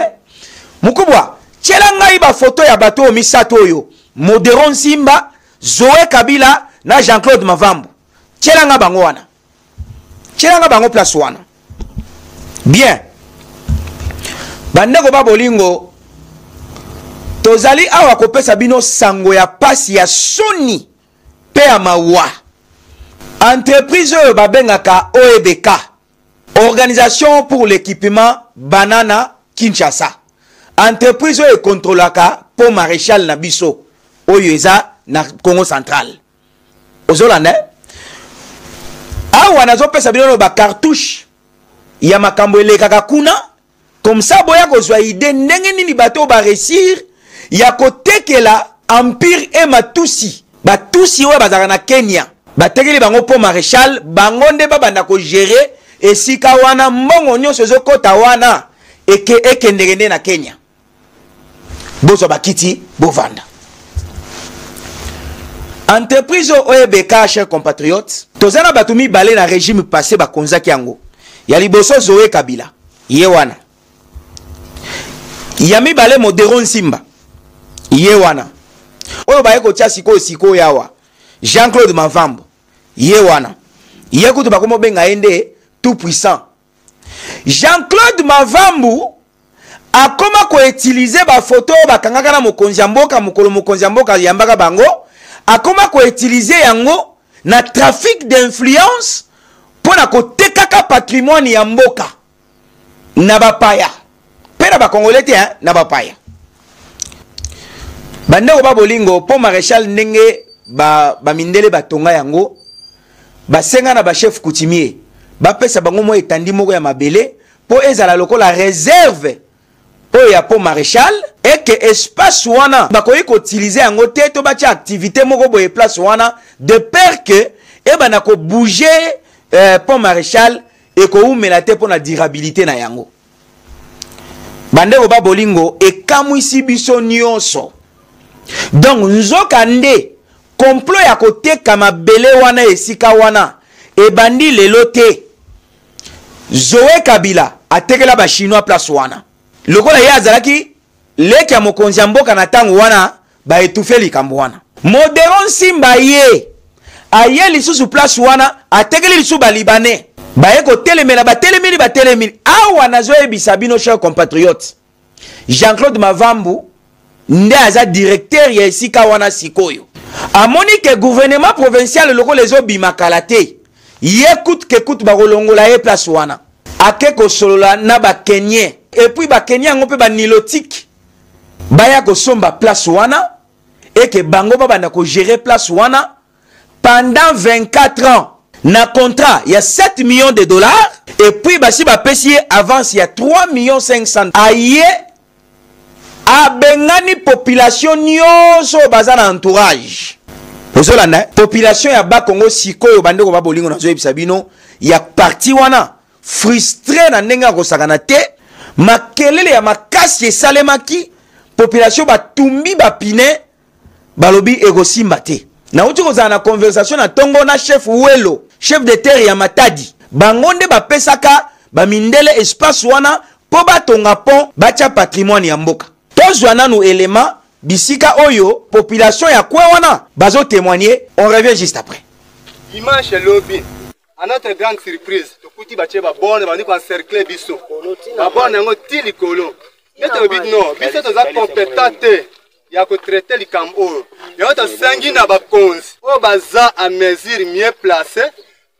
mukubwa tshela ngai ba photo ya bato o misato oyo Modéron Simba Zoé Kabila na Jean-Claude Mavambo tshela nga bango wana tshela nga bango place wana bien bandeko babolingo tozali awa kopesa bino sango ya pasi ya soni pe ya mawa. Entreprise babengaka OEBK, Organisation pour l'équipement Banana Kinshasa. Entreprise contrôlaka pour maréchal Nabiso, Oyeza na Congo central. Ozolande, awa nazo pesa bino ba cartouche ya makambo elekaka kuna, comme ça boya kozwa idée ndenge nini bato ba réussir ya kotekela Empire et Matusi. Batusi oyo bazaka na Kenya. Batekeli bango po maréchal bango nde babanda ko gérer esika wana mbongo nyonso ezokota wana ekendegende na Kenya. Bozo bakiti bovanda. Entreprise OEBK, chers compatriotes, tozana batumi balé na régime passé bakonzaki yango. Ya liboso Zoé Kabila, ye wana. Yami balé Modéron Simba, ye wana. Oyo baye ko tia siko yawa. Jean-Claude Mavambo, ye wana. Ye kutu bakomo benga ende tout puissant. Jean-Claude Mavambo a koma ko utiliser ba photo bakangaka na mokonzi mboka mokolo mokonzi mboka yambaka bango a koma ko utiliser yango na trafic d'influence pona ko tekaka patrimoine ya mboka na bapaya pena ba congolais te na bapaya bandeko babolingo po maréchal ndenge ba mindele batonga yango basenga na ba chef coutumier ba pesa bango mo etandi moko ya mabele po ezala lokola réserve oyo ya po maréchal et que espace wana bakoyi ko utiliser yango te to batia activité moko boye place wana de peur que ebana ko bouger po maréchal et ko umela te po na durabilité na yango bandeko babolingo ekamwisi biso nyonso. Donc nzoka nde complot ya koteka mabele wana esika wana ebandi lelo te. Zoé Kabila atekela ba chinois place wana lokola ye azalaki leki ya mokonzi ya mboka na tango wana ba etufe likambo wana. Modéron Simba ye aye lisusu place wana atekeli lisusu ba libanais baye ko telemela batelemeli awa nazo ebisa bino chers compatriotes. Jean-Claude Mavambu nde aza directeur ya esika wana sikoyo. Amoni ke gouvernement provincial loko les obima kalate. Yécoute qu'écoute bakolongola ye place wana. Ake ko solola na ba Kenyan. Et puis ba Kenyan ngope ba nilotique. Baya ko somba place wana et que bango ba banda ko gérer place wana pendant 24 ans. Na contrat, il y a 7 millions de dollars et puis basi ba pesier avance il y a 3 millions 500. Aye a bengani population nyonso bazana entourage. Ozolanda population ya ba Congo sikoyo bande ko ba bolingo na zo ebisa bino ya parti wana frustré na ndenga ko sakana te makelele ya makasi esalemaki population batumbi bapine balobi egosimba te. Na uti kozala na conversation na tongo na chef Welo, chef de terre ya Matadi. Bangonde bapesaka bamindele espace wana po batonga pont batia patrimoine ya mboka. Tozwa nanu élément bisika oyo population ya kwe wana bazo témoigner, on revient juste après. Dimanche lobby, à notre grande surprise, tokuti bache ba bonne bandi ko encercler biso. Ba bonne ngo tili kolo. Neto bit no, biso toza compétent ya ko traiter likambo. Ya to sangi na ba konzi. O baza à mesure mieux placé,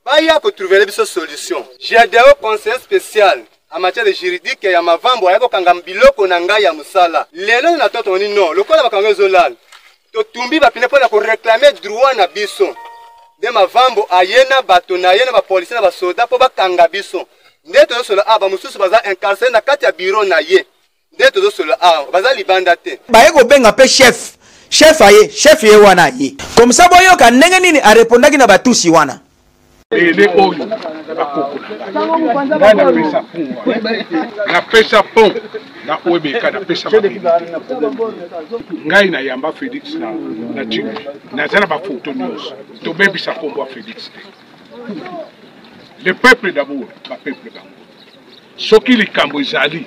ba ya ko trouver biso solution. J'ai des conseils spécial en matière de juridique ya Mavambu ya ko kanga biloko na ngai ya musala. Lelo na toto ni no, lokola ba kanga zolal. To tumbi ba pine pona ko réclamer droit na biso. De Mavambu ayena bato na yena ba police na ba soda po ba kanga biso. Ndeto solo aba mususu baza incarcéré na kati ya bureau na ye. Ndeto solo aba baza libanda te. Ba yeko benga pe chef. Chef aye, chef ye wana ye. Comme ça boyo ka ndenge nini a répondaki na batusi wana. Ele oyo bakoko na pesa pont na OBK na pesa ngai na yamba Félix na timu na zana ba photo news to bebisa kombo Félix. Le peuple d'abord, ba peuple d'abord. Soki likambo ezali,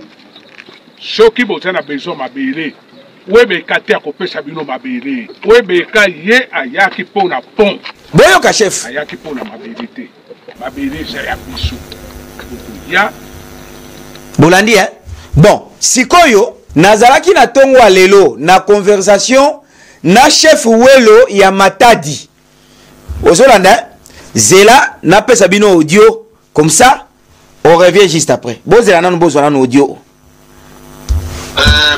soki bozana besoin mabele, OBK te akopesa bino mabele, OBK ye ayaki pona pont. Boyoka chef. Ayaki pona mabelité. Mabelé ya biso. Ya Bolandi hein. Bon, sikoyo nazalaki na tongo lelo na conversation na chef Welo ya Matadi. Ozolanda Zela na pesa bino audio comme ça on revient juste après. Bozela nanu bozwana na audio.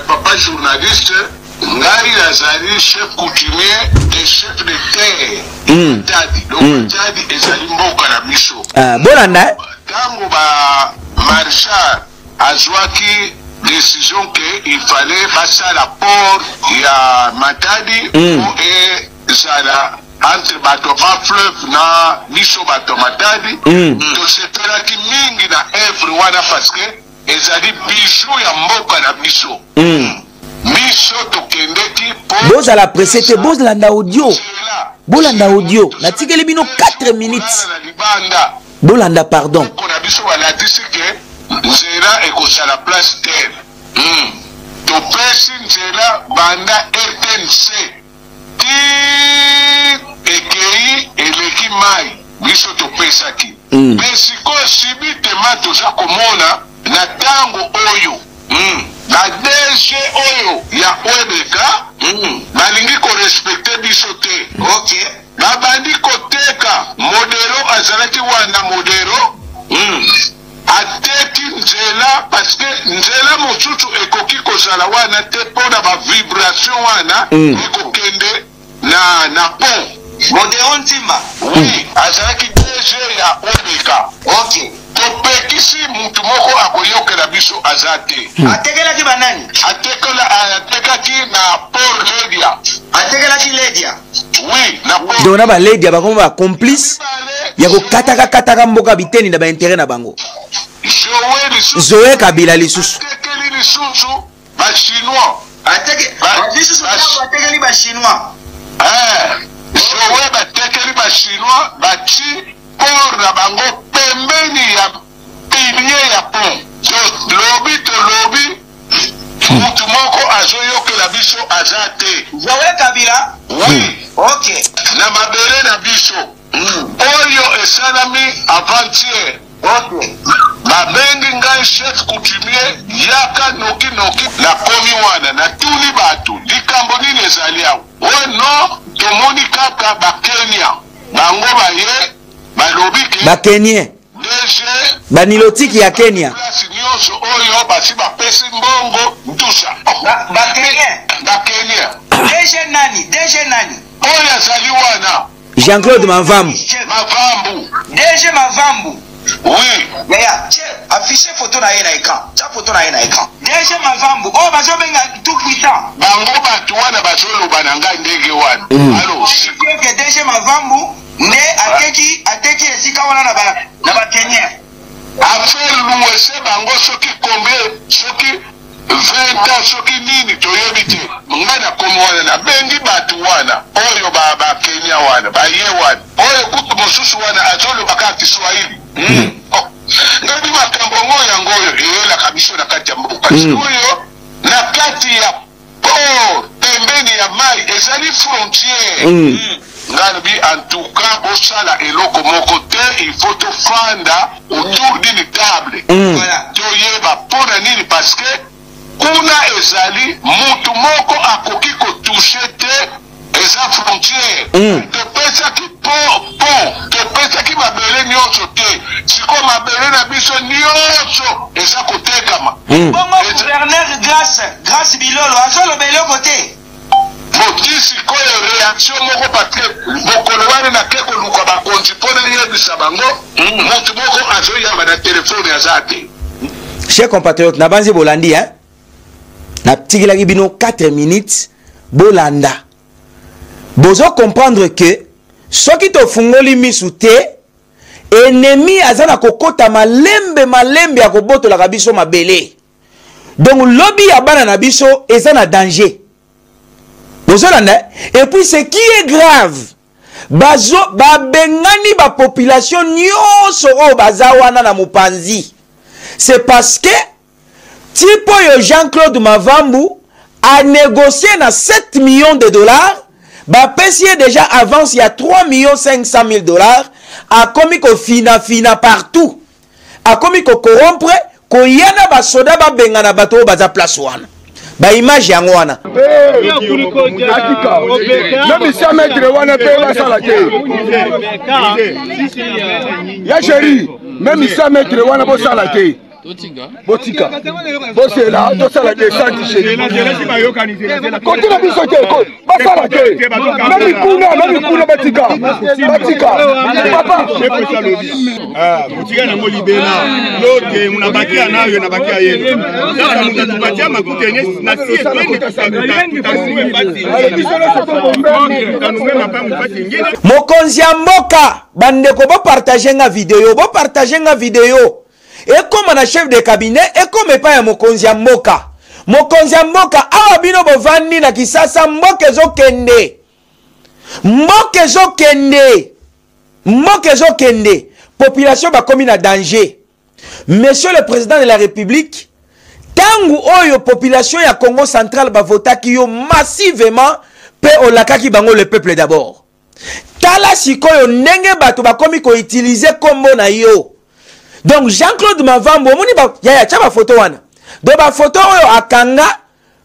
Papa journaliste Ngari Lazari, chef coutumier et chef de terre. Tadi, donc Tadi ezali mboka na biso. Bolanda. Tango ba marshal azwaki décision que il fallait passer à la port ya Matadi et zala entre bato ba fleuve na biso bato Matadi. To sepelaki mingi na œuvre wana parce que ezali bijou ya mboka na biso. Bozala presete, bozala audio. Bolanda audio. Na tikeli bino 4 minutes. Bolanda pardon. Nzela ekosala place terre. Topesi nzela banda RTNC. Ti ekei eleki mai. Biso topesaki. Mesiko sibi tema toza komona na tango oyo. La DG oyo ya OBK balingi ko respecter biso te. OK. Babandi koteka modelo azalaki wana modelo. Ateki nzela parce que nzela mosusu ekoki kozala wana te pona ba vibration wana ekokende na pont. Modelo ntima. Oui, azalaki DG ya OBK. OK. Topekisi mutu moko akoyokela biso azate. Atekelaki banani? Atekaki na Port Ledia. Atekelaki Ledia. Oui, na Port. Donc na ba Ledia ba komba complice ya ko kataka mboka biteni na ba intérêt na bango. Zoé Kabila lisusu. Atekeli lisusu ba chinois. Atekeli ba chinois. Zoé ba tekeli ba chinois ba ti Port na bango pembeni ya pilier ya pont. So lobby to lobby mutu moko azoyokela biso azate. Zoé Kabila? Oui. OK. Na mabele na biso. Oyo esalami avant-hier babengi ngai chef coutumier yaka noki na komi wana na tuni bato likambo nini ezali awo no tomoni kaka bakenya bango baye balobi ke bakenien banilotiki ya Kenya place nyonso oyo basi bapesi mbongo ntusa bakenya DG nani oyo azali wana Jean-Claude Mavambu DG Mavambu. Oui. Yaya, affiché photo na ye na écran. Tia photo na ye na écran. DG Mavambu. Oh, bazo benga tout puissant. Bango batu wana bazolo bananga ndege wana. Allo. Que DG Mavambu ne ateki esika wana na ba Kenya. Affaire louese bango soki combien soki 20 ans soki nini toyebi te. Ngana komo wana na bengi batu wana. Oyo ba Kenya wana, ba ye wana. Oyo kutu mosusu wana azolo baka Kiswahili. Ngabi makambo ngoya ngoyo eyela kabiso na kati ya mboka. Oyo na kati ya port pembeni ya mai ezali frontière. Ngabi en tout cas bosala eloko moko te, il faut to fanda autour d'une table. Voilà. Toyeba pona nini parce que kuna ezali mutu moko akoki ko toucher te eza frontière. Topesaki topesaki mabele nyonso te siko mabele na biso nyonso eza kotekama. Bongo gouverneur grâce bilolo azolobele kote moti sikoyo réaction moko parce que mokolo wana nake koluka bakonzi mpona yebisa bango motu moko azoyamba na telefone aza te. Chers compatriotes, nabanzi bolandi hein na tikilaki bino 4 minutes bolanda bozo comprendre que soki to fungoli misu te ennemi azana kokota malembe ya kobotola ka biso mabele. Donc lobby ya bana na biso ezana danger. Bozo landa et puis ce qui est grave bazo babengani ba population nyonso o bazawana na mopanzi. C'est parce que tipo yo Jean-Claude Mavambu a négocié na 7 millions de dollars. Ba pesier déjà avance il y a 3 500 000 dollars. A commis ko fina partout. A commis ko corrompre. Ko yana ba soda ba bengana bato baza place wana. Ba image yango wana. Même si maître wana pe ba sala ke. Ya chéri, même si maître wana bo sala ke. Botika. Bosela, to sala ke santi chéri. Côté la biso ke ko. Ba sala ke. Même kuna batika. Papa. Ah, botika na molibela. Lote unabakia nayo na bakia yenu. Sasa mtatupatia makuta yenyewe na sisi Mokonzi ya mboka bandeko bo partager nga video. Et comme na chef de cabinet et comme pas ya mokonzi ya mboka. Mokonzi ya mboka awa bino bovandi na Kisasa mboka ezokende. Population ba komi na danger. Monsieur le président de la République, tangu oyo population ya Congo central ba votaki yo massivement pe olakaki bango le peuple d'abord. Tala sikoyo ndenge bato ba komi ko utiliser kombo na yo. Donc Jean-Claude Mavambu omoni ba ya cha ba photo wana. Do ba photo oyo akanga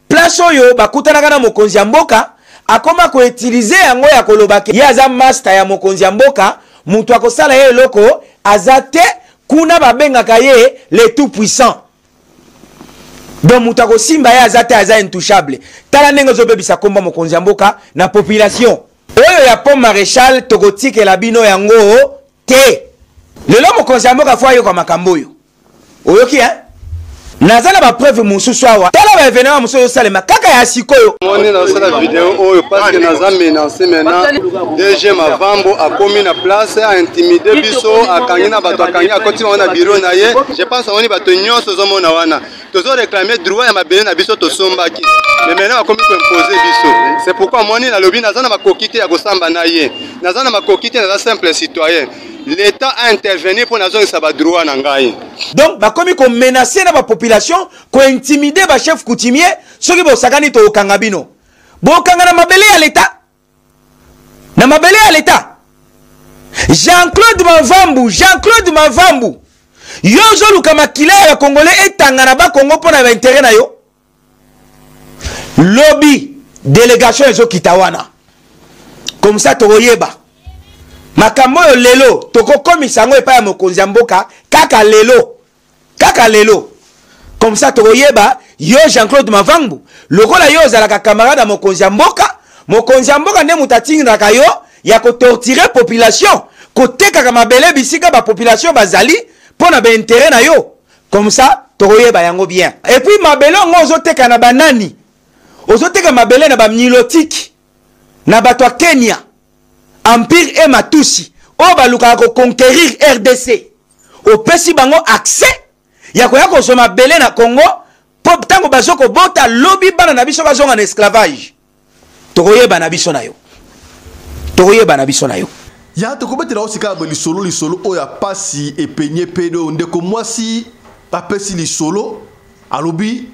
place oyo bakutanaka na mokonzi ya mboka akoma ko utiliser yango ya kolobake. Ya za master ya mokonzi ya mboka, mutu akosala ye loko azate kuna babengaka ye le tout puissant. Donc mutu akosimba ye azate aza intouchable. Tala ndenge zobebisa komba mokonzi ya mboka na population. Oyo ya pont maréchal tokotike la bino yango te. Lelo mokonzi ya mboka fwa yo kwa makambo yo. Oyoki hein? Nazala ba preuve mususu awa. Tala ba événement mususu salema kaka ya sikoyo. Moni na sala vidéo oyo parce que naza menacé maintenant. DG Mavambu a commis na place a intimider biso akangi na bato akangi akoti wana bureau na ye. Je pense oni bato nyonso zo na wana. Tozo réclamer droit ya mabele na biso to sombaki. Mais maintenant a commis ko imposer biso. C'est pourquoi moni na lobby naza na makokite ya kosamba na ye. Naza na makokite na simple citoyen. L'État a intervenu pour nazo sa droit na ngai. Donc ba komi ko menacer na ba population, ko intimider ba chef coutumier, soki bo sakani to kangabino. Bo kangana mabele ya l'État. Na mabele ya l'État. Jean-Claude Mavambu, yo ozoluka makila ya congolais etangana ba Congo mpona ba intérêt na yo lobby délégation ezokita wana comme ça tokoyeba makambo oyo lelo tokokomisa yango epai ya mokonzi ya mboka kaka lelo comme ça tokoyeba yo Jean-Claude Mavambu lokola yo ozalaka camarade ya mokonzi ya mboka nde moto atindaka yo ya kotortire population kotekaka mabele bisika ba population bazali mpona ba intérêt na yo comme ça tokoyeba yango bien et puis mabele ngo ozoteka na banani ozoteka mabele na ba Mnilotiki na bato ya Kenya Empire et Matusi o baluka ko conquérir RDC opesi bango accès ya koya ko soma mabele na Congo pop tango bazoko bota lobby bana na biso bazonga na esclavage tokoyeba na biso na yo ya tokobetela osika lisolo oya pasi epenye pedo ndeko mwasi apesi lisolo alobi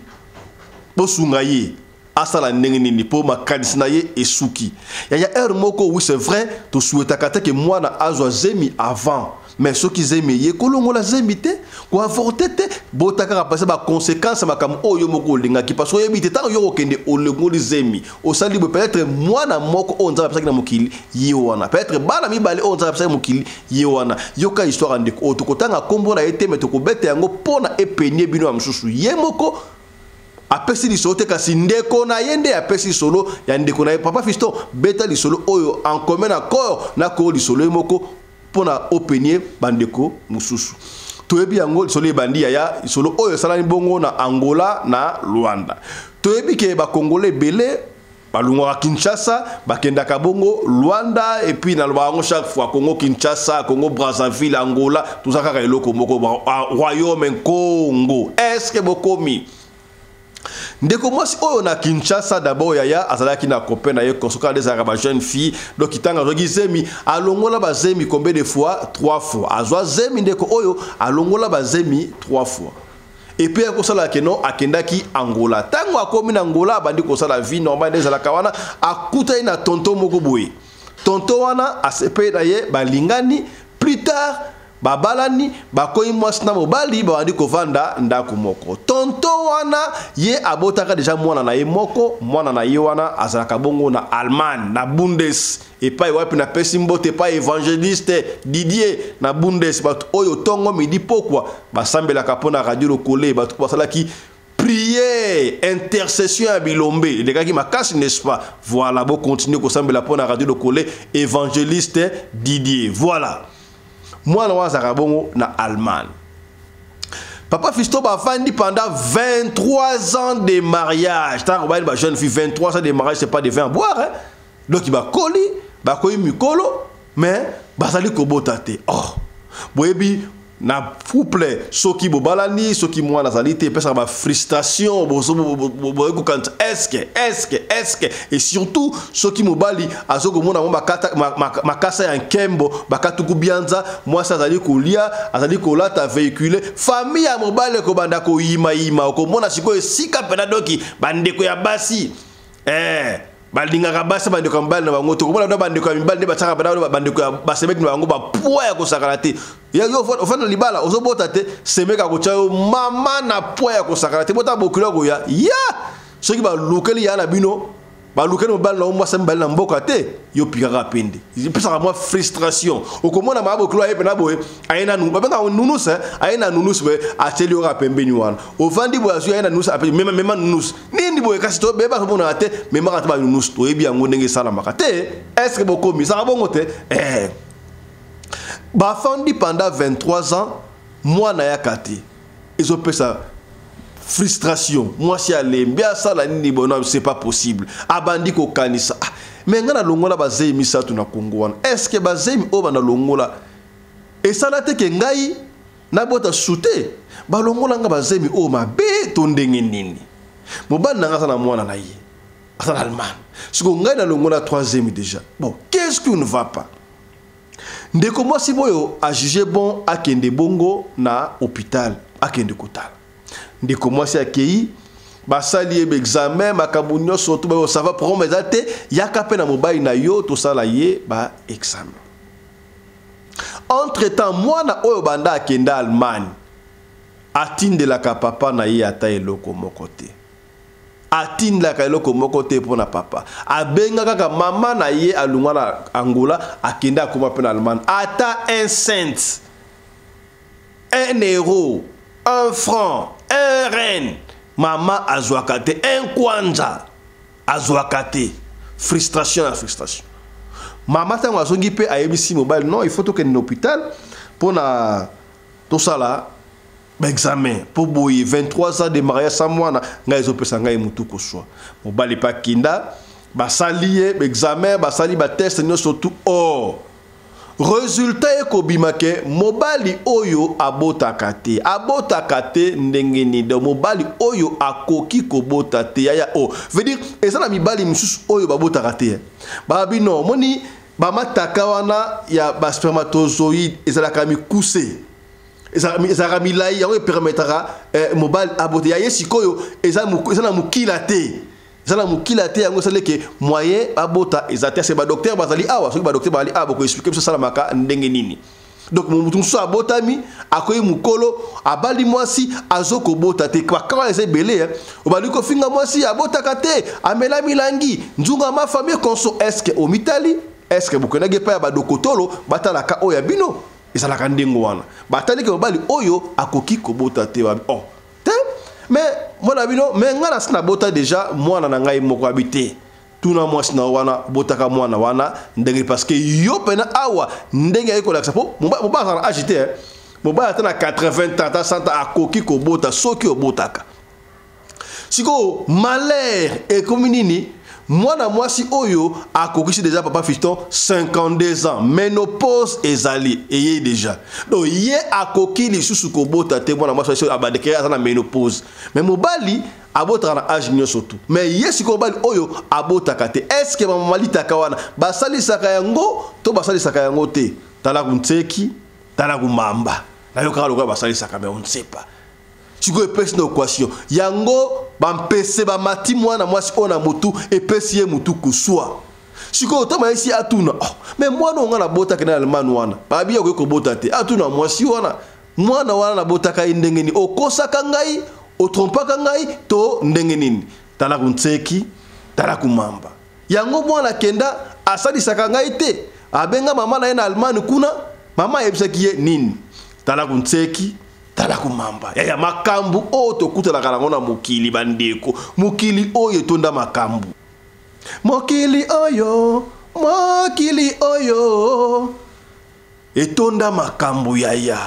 bosunga ye asala ndenge nini po makanisi na ye esuki ya heure moko oui c'est vrai to souhaitaka te ke mwana azwa zemi avant mais soki zemi ye kolongola zemi te ko avorter te botaka passer ba conséquence makam oyo moko lingaki parce que yebite tant yo okende olengoli zemi osali peut-être mwana moko onza pasaki na mokili ye wana peut-être bana mibale onza pasaki mokili ye wana yoka histoire ndeko otokotanga kombo na ete metoko bete yango pona epenye bino amsusu ye moko apesi lisolo te kasi ndeko na yende apesi solo ya ndeko na papa Fiston beta lisolo oyo en commun accord na ko lisolo moko pona openye bandeko mususu toyebi yango lisolo ebandi ya lisolo oyo salani bongo na Angola na Luanda toyebi ke ba congolais belé balungwa Kinshasa bakendaka bongo Luanda et puis na bango chaque fois Congo Kinshasa Congo Brazzaville Angola tout ça kaka eloko moko royaume Congo est-ce que bokomi ndeko mwasi oyo na Kinshasa d'abord yaya azalaki na copain na ye konsoka des arabes jeune fille donc itanga rogi zemi alongola ba zemi combien de fois 3 fois azwa zemi ndeko oyo alongola ba zemi 3 fois et puis akosala keno akendaki Angola tango akomi na Angola bandi kosala vie normale des alakawana akuta ina tonto moko boye tonto wana asepe na ye balingani plus tard babalani bakoyi mwasi na mobali bawandi kovanda ndako moko tonto wana ye abotaka deja mwana na ye moko mwana na ye wana azalaka bongo na Allemagne na Bundes epai wapi na pesi mbote epai évangéliste Didier na Bundes bato oyo tongo midi pokwa basambelaka mpona radio lokole bato basalaki prière intercession à Bilombe les gars qui m'a cassé n'est-ce pas voilà bon continuer kosambela mpona radio lokole évangéliste Didier voilà moi na wazaka bongo na Allemagne papa Fiston bafandi pendant 23 ans de mariage tant ba une jeune fille 23 ans de mariage c'est pas de vin à boire hein? Donc il va coller ba koyi mikolo mais bazali kobota te oh boyebi na couple soki bobalani soki mwana zali te pesa ba frustration boyeko quand est-ce que et surtout soki mobali azoko mona makasa ya nkembo bakatuku bianza moi ça zali kolia azali kolata véhiculer famille ya mobali ko banda ko yima ko mona siko esika pena doki bandeko ya basi balinga kabasa bandeko mbali na bango to komona bandeko ya mibali ba tsaka bandeko ya basemeki na bango ba poa ya kosakala te yo ofana libala ozobota te semeka ko chayo mama na poa ya kosakala te bota bokilo ko ya soki ba lukeli ya na bino ba lukeli mobali na omwa sembali na mboka te yo pikaka pende pesa moi frustration okomona ma bokilo ya pena boye ayena nu ba nunus ayena nunus be ateli ora pembeni wana ovandi bo azu ayena nunus apeli même nunus nini boye kasi to beba so bona te même ka ba nunus to ebi yango ndenge sala makate est-ce que bokomi ça bongo te ba fandi pendant 23 ans moi na yakati ils ont pesa frustration moi si aller bien ça la nini bono c'est pas possible abandi ko kanisa mais ngana longola bazemi sa tuna Kongo wana est-ce que bazemi o bana longola et ça la te ke ngai na bota shooter ba longola nga bazemi o mabe to ndenge nini mobali nanga sana mwana na ye asana Allemagne siko ngai na longola 3e déjà bon qu'est-ce qui ne va pas ndeko moi si boyo a jugé bon akende bongo na hôpital akende kotala ndeko moi si akei basali examen makabunyo surtout ba ça va pour mesate yaka pe na mobile na yo to sala ye ba examen entre temps moi na oyo banda akenda Allemagne atindelaka papa na ye ata eloko moko te. Atindelaka eloko moko te mpona papa. Abenga kaka mama na ye alungwa na Angola akende akoma mpe na Allemagne. Ata un cent, un euro, un franc, un reine, mama azwaka te, un kwanza azwaka te. Frustration à frustration. Mama tango azongi pe ayebisi mobile non, il faut que na hôpital pour na tout ça là examen pour boyer 23 ans de mariage sans moi na ngazo pesa ngai mutu ko swa. Mobile pa kinda basali examen basali ba test no surtout résultat ekobimake mobali oyo abotaka te ndengeni de mobali oyo akoki kobota te ya veut dire eza na mibali misusu oyo babotaka te babi non moni bamataka wana ya ba spermatozoïde ezalaka mikuse ezalaka milai yango permettra mobali abota ya yesikoyo eza na mukila te. Zala mukila te yango saleke moyen abota ezate c'est ba docteur bazali awa soki ba docteur bazali abo ko expliquer biso sala maka ndenge nini. Donc mutu so abotami akoyi mukolo abali mwasi azoko bota te kwa quand eza belé obali ko finga mwasi abotaka te amela milangi nzunga ma famille konso est-ce que au mitali est-ce que bokona ge pa ba dokotolo batala ka oya bino ezala ka ndengo wana batali ke obali oyo akoki ko bota te mais moi bino mais ngana sina bota déjà moi na ngai moko habité tuna moi sina wana botaka moi na wana ndenge parce que yo pena awa ndenge ayiko la sapo mo ba agité mo ba atana 80 ans 100 ans akoki ko bota soki obotaka siko malheur et comme nini moi na moi si oyo akoki déjà papa fiston 52 ans ménopause ezali eye déjà donc ye akoki li susu ko bota te moi na moi so abadeke na ménopause mais mobali abota na âge nyo surtout mais ye siko bali oyo abotaka te est-ce que mama litaka wana basali saka yango to basali saka yango te tala kuntseki tala kumamba na yo kaka lokwa basali saka mais on ne sait pas siko epesi na équation yango bampese bamati mwana mwasi ona mutu epesi ye mutu kuswa siko otama esi atuna mais mwana onga na bota ke na Allemagne wana babi yako ko bota te atuna mwasi wana mwana wana na bota ka ndenge ni okosaka ngai otrompaka ngai to ndenge nini tala kuntseki tala kumamba yango mwana kenda asali saka ngai te abenga mama na ye na Allemagne kuna mama yebisaki ye nini tala kuntseki tala kumamba ya makambu o to kutala kalango na mukili bandeko mukili oyo tonda makambu mukili oyo etonda makambu ya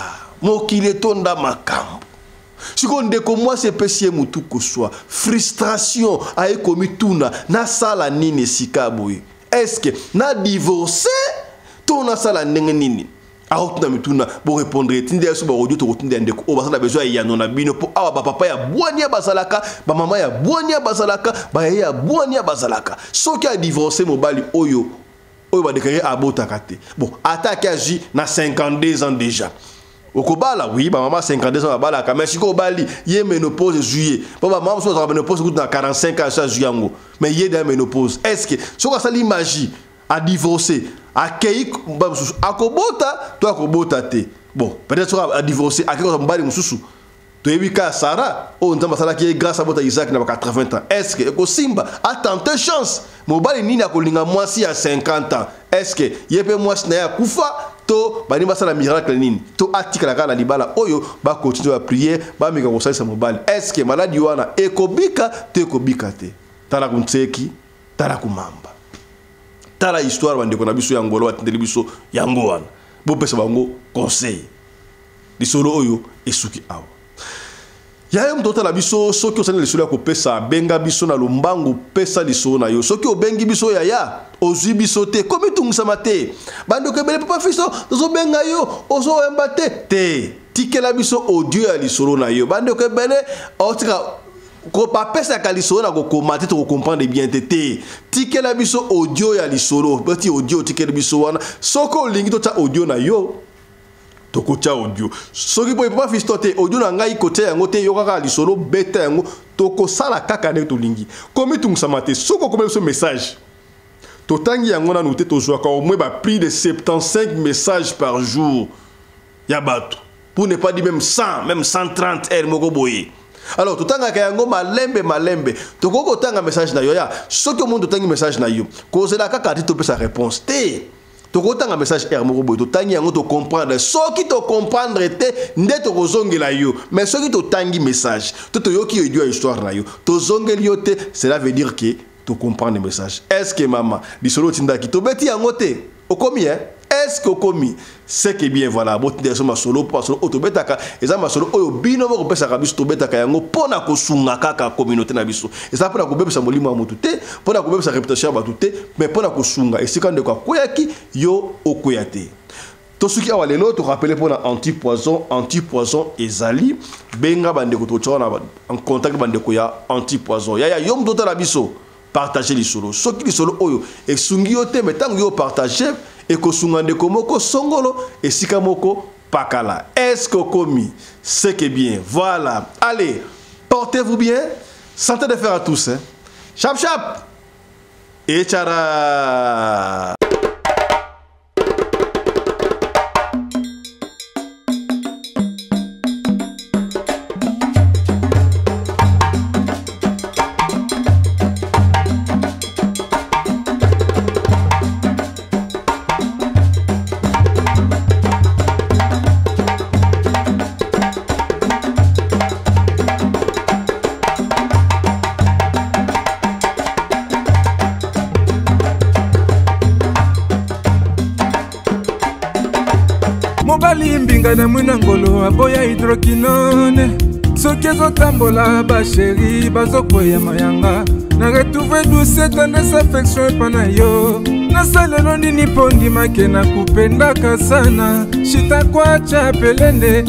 mukili etonda makambu siko ndeko moi c'est pesie mutu koswa frustration ayekomi tuna na sala nini sikaboy est-ce que na divorcer to na sala ndenge nini aotuna mituna bo répondre tinde so ba audio to tinde ndeko o basala besoin ya nona bino po awa ba papa ya bwani ya bazalaka ba mama ya bwani ya bazalaka ba ya bwani ya bazalaka soki a divorcer mobali oyo ba déclarer abotaka te bon attaque agi na 52 ans déjà okobala oui ba mama 52 ans bala ka mais siko bali ye ménopause juillet ba mama so za ménopause na 45 ans ça juillet mais ye dans ménopause est-ce que soko sali magie a divorcer akei akobota to akobota te bon peut-être a divorcer akeko mbali mususu to ebika Sarah o nzamba sala ki grâce à bota Isaac na 80 ans est-ce que ko simba a tante chance mobali nini akolinga mwasi ya 50 ans est-ce que yepe mwasi na ya kufa to bani basala miracle nini to atikala kala libala oyo ba continuer à prier ba mika ko salisa mobali est-ce que maladie wana ekobika te ekobika te tala kuntseki tala kumamba tala histoire bandeko na biso ya ngolo atindeli biso yango wana bo pesa bango conseil lisolo oyo esuki awa ya mto tala biso soki osana lisolo ya kopesa benga biso na lombangu pesa lisolo na yo soki obengi biso ya ozwi biso te komi tungusama te bandeko ebele papa fiso tozo benga yo ozo emba te tikela biso audio ya lisolo na yo bandeko ebele otika ko pa pesa ka lisolo na ko commenter to comprendre bien te tikela biso audio ya lisolo petit audio tikela biso wana soko lingi to ta audio na yo to ko cha audio soki boy papa fisto te audio na ngai ko te yango te yo kaka lisolo beta yango to ko sala kaka ne to lingi komi tungusama te soko comme ce message to tangi yango na noté to joa ka au moins ba plus de 75 messages par jour ya bato pour ne pas dire même 100, même 130 R moko boye. Alors, tout le temps, malembe. Tu as un message na yo ya. Ce que le monde a un message na yo. Cause la kaka tu peux sa réponse. Tu as un message R moko boye. Tu as un comprendre. Ce qui te comprendre te nde to kozonge la yo. Mais ce qui te tangi message. Tu te yo qui idio histoire na yo. To zonge yo te, cela veut dire que tu comprends le message. Est-ce que maman, di solo tinda ki to beti angote. Okomi hein? Est-ce que Okomi c'est que bien voilà bon de ma solo pas solo otobetaka eza ma solo oyo bino mo pesa ka biso tobetaka yango pona ko sunga kaka communauté na biso eza pona ko bebisa molimo amutu te pona ko bebisa réputation ba tuté mais pona ko sunga esika ndeko koyaki yo okoyate to suki awa lelo to rappeler pona anti-poison ezali benga bandeko to chona en contact bandeko ya anti-poison ya yom to la biso partager les solos soki les solos oyo et sungi yo te metango yo partager et ko sungande komoko songolo et sikamoko pakala. Est-ce que Okomi c'est que bien voilà allez portez-vous bien santé de fer à tous hein. Chap chap et tchara. Mbinga na mwina ngolo aboya hydroquinone soki ezotambola basheri bazokwea mayanga na retrouve douce tendresse affection epa na yo nasalelo nini mpo ndimake na kupendaka sana shitakwacha pelende